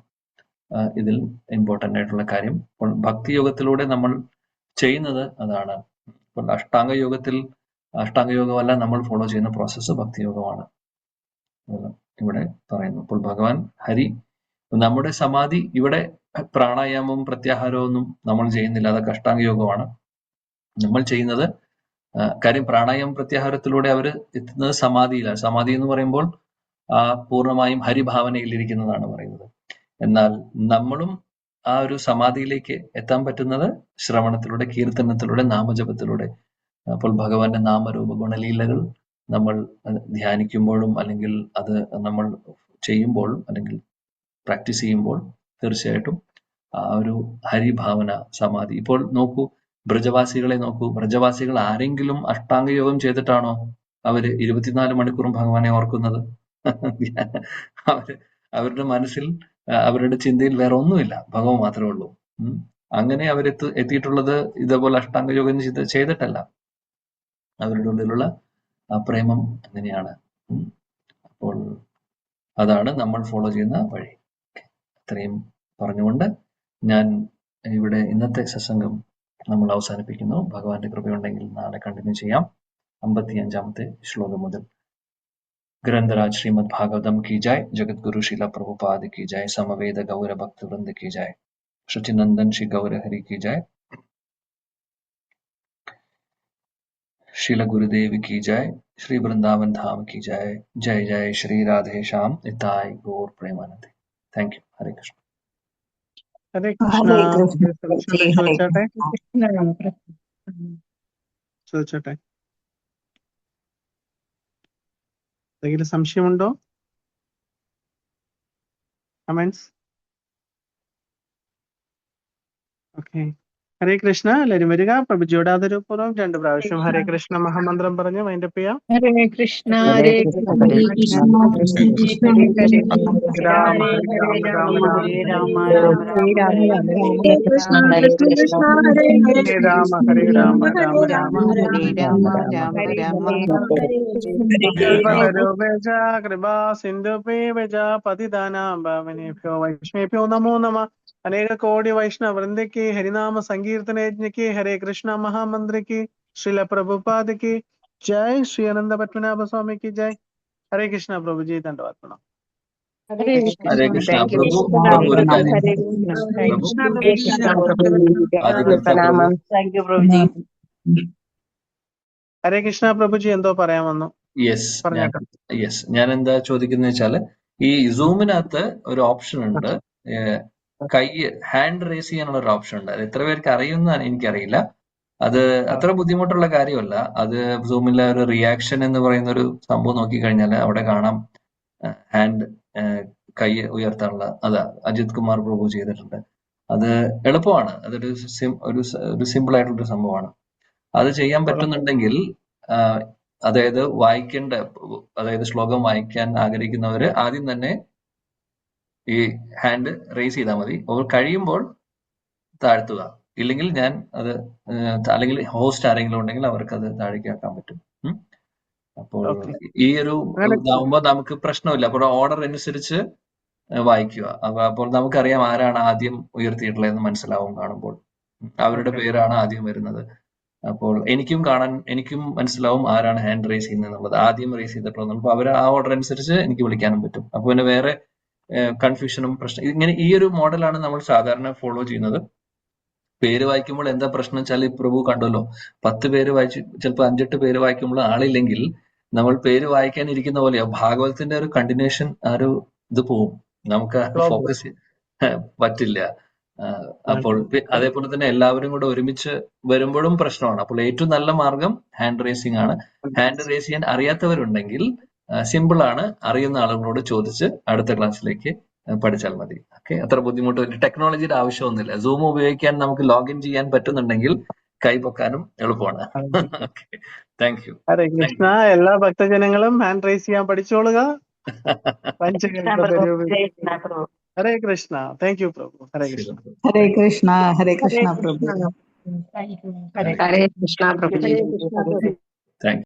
ഇതിൽ ഇമ്പോർട്ടൻ്റ് ആയിട്ടുള്ള കാര്യം. അപ്പോൾ ഭക്തിയോഗത്തിലൂടെ നമ്മൾ ചെയ്യുന്നത് അതാണ്. ഇപ്പോൾ അഷ്ടാംഗയോഗമല്ല നമ്മൾ ഫോളോ ചെയ്യുന്ന പ്രോസസ്സ് ഭക്തിയോഗമാണ് ഇവിടെ പറയുന്നു. അപ്പോൾ ഭഗവാൻ നമ്മുടെ സമാധി, ഇവിടെ പ്രാണായാമവും പ്രത്യാഹാരവും ഒന്നും നമ്മൾ ചെയ്യുന്നില്ല, അതൊക്കെ അഷ്ടാംഗയോഗമാണ്. നമ്മൾ ചെയ്യുന്നത് കാര്യം പ്രാണായാമ പ്രത്യാഹാരത്തിലൂടെ അവർ എത്തുന്നത് സമാധിയിലാണ്. സമാധി എന്ന് പറയുമ്പോൾ പൂർണ്ണമായും ഹരിഭാവനയിൽ ഇരിക്കുന്നതാണ് പറയുന്നത്. എന്നാൽ നമ്മളും ആ ഒരു സമാധിയിലേക്ക് എത്താൻ പറ്റുന്നത് ശ്രവണത്തിലൂടെ, കീർത്തനത്തിലൂടെ, നാമജപത്തിലൂടെ. അപ്പോൾ ഭഗവാന്റെ നാമരൂപ ഗുണലീലകൾ നമ്മൾ ധ്യാനിക്കുമ്പോഴും അല്ലെങ്കിൽ അത് നമ്മൾ ചെയ്യുമ്പോഴും അല്ലെങ്കിൽ പ്രാക്ടീസ് ചെയ്യുമ്പോൾ തീർച്ചയായിട്ടും ആ ഒരു ഹരിഭാവന സമാധി. ഇപ്പോൾ നോക്കൂ, ബ്രജവാസികളെ നോക്കൂ. ബ്രജവാസികൾ ആരെങ്കിലും അഷ്ടാംഗ യോഗം ചെയ്തിട്ടാണോ അവര് 24 മണിക്കൂറും ഭഗവാനെ ഓർക്കുന്നത്? അവരുടെ മനസ്സിൽ, അവരുടെ ചിന്തയിൽ വേറെ ഒന്നുമില്ല, ഭഗവാൻ മാത്രമേ ഉള്ളൂ. അങ്ങനെ എത്തിയിട്ടുള്ളത് ഇതേപോലെ അഷ്ടാംഗ യോഗം ചെയ്തിട്ടല്ല. അവരുടെ ഉള്ളിലുള്ള ആ പ്രേമം അങ്ങനെയാണ്. അപ്പോൾ അതാണ് നമ്മൾ ഫോളോ ചെയ്യുന്ന വഴി. അത്രയും പറഞ്ഞുകൊണ്ട് ഞാൻ ഇവിടെ ഇന്നത്തെ സത്സംഗം നമ്മൾ അവസാനിപ്പിക്കുന്നു. ഭഗവാന്റെ കൃപയുണ്ടെങ്കിൽ നാളെ കണ്ടിന്യൂ ചെയ്യാം. 55-ാമത്തെ ശ്ലോകം മുതൽ. ग्रंथराज श्रीमद् भागवतम की जय, जगत गुरु शिला प्रभुपाद की जय, समवेद गौर भक्त वृंद की जय, शचीनंदन श्री गौर हरि की जय, शिला गुरुदेव की जय, श्री वृंदावन धाम की जय. जय जय श्री राधे श्याम निताय गौर प्रेमानंद. Thank you. हरे कृष्ण. ഹരേ കൃഷ്ണ. ചോദിച്ചോട്ടെ, എന്തെങ്കിലും സംശയമുണ്ടോ? കമന്റ്സ്? ഓക്കെ. ഹരേ കൃഷ്ണ. എല്ലാവരും വരിക. പ്രഭുജിയോട് ആദരപൂർവ്വം 2 പ്രാവശ്യം ഹരേ കൃഷ്ണ മഹാമന്ത്രം പറഞ്ഞ് വൈൻഡപ്പ് ചെയ്യാം. ഹരേ കൃഷ്ണ ഹരേ കൃഷ്ണ രാമ രാമ രാമ ഹരേ രാമ രാമ രാമ കൃപാ സിന്ധുഭ്യ പതിതാനാം പാവനേഭ്യോ വൈഷ്ണവേഭ്യോ നമോ നമഃ. अनेक कोटि वैष्णव वृंद की हरिनाम संकीर्तन यज्ञ की हरे कृष्णा महामंत्र की श्रील प्रभुपाद की जय. श्री अनंत पद्मनाभ स्वामी की जय. हरे कृष्णा. प्रभु जी धन्यवाद प्रणाम. हरे कृष्णा. प्रभु ഒരു കാര്യം താങ്ക് യു പ്രഭുജി. ഹരേ കൃഷ്ണ. പ്രഭുജി എന്തോ പറയാൻ വന്നു? യെസ്, ഞാൻ എന്താ ചോദിക്കുന്നത് വെച്ചാല്, ഈ സൂമിനകത്ത് ഒരു ഓപ്ഷൻ ഉണ്ട്, കൈ ഹാൻഡ് റേസ് ചെയ്യാനുള്ള ഒരു ഓപ്ഷൻ ഉണ്ട്. അത് എത്ര പേർക്ക് അറിയുമെന്ന് എനിക്കറിയില്ല. അത് അത്ര ബുദ്ധിമുട്ടുള്ള കാര്യമല്ല. അത് സൂമിലെ ഒരു റിയാക്ഷൻ എന്ന് പറയുന്ന ഒരു സംഭവം നോക്കിക്കഴിഞ്ഞാൽ അവിടെ കാണാം ഹാൻഡ്, കൈ ഉയർത്താനുള്ള. അതാ അജിത് കുമാർ പ്രഭു ചെയ്തിട്ടുണ്ട്. അത് എളുപ്പമാണ്. അതൊരു ഒരു സിമ്പിൾ ആയിട്ടുള്ളൊരു സംഭവമാണ്. അത് ചെയ്യാൻ പറ്റുന്നുണ്ടെങ്കിൽ, അതായത് അതായത് ശ്ലോകം വായിക്കാൻ ആഗ്രഹിക്കുന്നവര് ആദ്യം തന്നെ ഈ ഹാൻഡ് റേസ് ചെയ്താൽ മതി. കഴിയുമ്പോൾ താഴ്ത്തുക. ഇല്ലെങ്കിൽ ഞാൻ അത് അല്ലെങ്കിൽ ഹോസ്റ്റ് ആരെങ്കിലും ഉണ്ടെങ്കിൽ അവർക്ക് അത് താഴേക്ക് ആക്കാൻ പറ്റും. അപ്പോൾ ഈ ഒരു ഇതാവുമ്പോൾ നമുക്ക് പ്രശ്നമില്ല. അപ്പോൾ ഓർഡർ അനുസരിച്ച് വായിക്കുക. അപ്പോൾ നമുക്കറിയാം ആരാണ് ആദ്യം ഉയർത്തിയിട്ടുള്ളതെന്ന് മനസ്സിലാവും കാണുമ്പോൾ. അവരുടെ പേരാണ് ആദ്യം വരുന്നത്. അപ്പോൾ എനിക്കും മനസ്സിലാവും ആരാണ് ഹാൻഡ് റേസ് ചെയ്യുന്നത് എന്നുള്ളത്, ആദ്യം റേസ് ചെയ്തിട്ടുള്ളത്. അപ്പൊ അവർ ആ ഓർഡർ അനുസരിച്ച് എനിക്ക് വിളിക്കാനും പറ്റും. അപ്പൊ പിന്നെ വേറെ കൺഫ്യൂഷനും പ്രശ്നം ഇങ്ങനെ ഈ ഒരു മോഡലാണ് നമ്മൾ സാധാരണ ഫോളോ ചെയ്യുന്നത്. പേര് വായിക്കുമ്പോൾ എന്താ പ്രശ്നം വെച്ചാൽ, പ്രഭു കണ്ടല്ലോ, 10 പേര് വായിച്ച് ചിലപ്പോൾ 5-8 പേര് വായിക്കുമ്പോൾ ആളില്ലെങ്കിൽ നമ്മൾ പേര് വായിക്കാൻ ഇരിക്കുന്ന പോലെയാ ഭാഗവതത്തിന്റെ ഒരു കണ്ടിന്യൂഷൻ, ആ ഒരു ഇത് പോവും, നമുക്ക് ഫോക്കസ് പറ്റില്ല. അപ്പോൾ അതേപോലെ തന്നെ എല്ലാവരും കൂടെ ഒരുമിച്ച് വരുമ്പോഴും പ്രശ്നമാണ്. അപ്പോൾ ഏറ്റവും നല്ല മാർഗം ഹാൻഡ് റേസിംഗ് ആണ്. ഹാൻഡ് റേസ് ചെയ്യാൻ അറിയാത്തവരുണ്ടെങ്കിൽ സിമ്പിൾ ആണ്, അറിയുന്ന ആളുകളോട് ചോദിച്ച് അടുത്ത ക്ലാസ്സിലേക്ക് പഠിച്ചാൽ മതി. ഓക്കെ, അത്ര ബുദ്ധിമുട്ട് ടെക്നോളജിയുടെ ആവശ്യമൊന്നുമില്ല. സൂം ഉപയോഗിക്കാൻ നമുക്ക് ലോഗിൻ ചെയ്യാൻ പറ്റുന്നുണ്ടെങ്കിൽ കൈ പൊക്കാനും എളുപ്പമാണ്. Thank you. ഹരേ കൃഷ്ണ. എല്ലാ ഭക്തജനങ്ങളും ഹാൻഡ് റേസ് ചെയ്യാൻ പഠിച്ചോളുക. ഹരേ കൃഷ്ണ. താങ്ക് യു പ്രഭു. ഹരേ കൃഷ്ണ. ഹരേ കൃഷ്ണ ഹരേ കൃഷ്ണ പ്രഭു. ഹരേ കൃഷ്ണ പ്രഭു.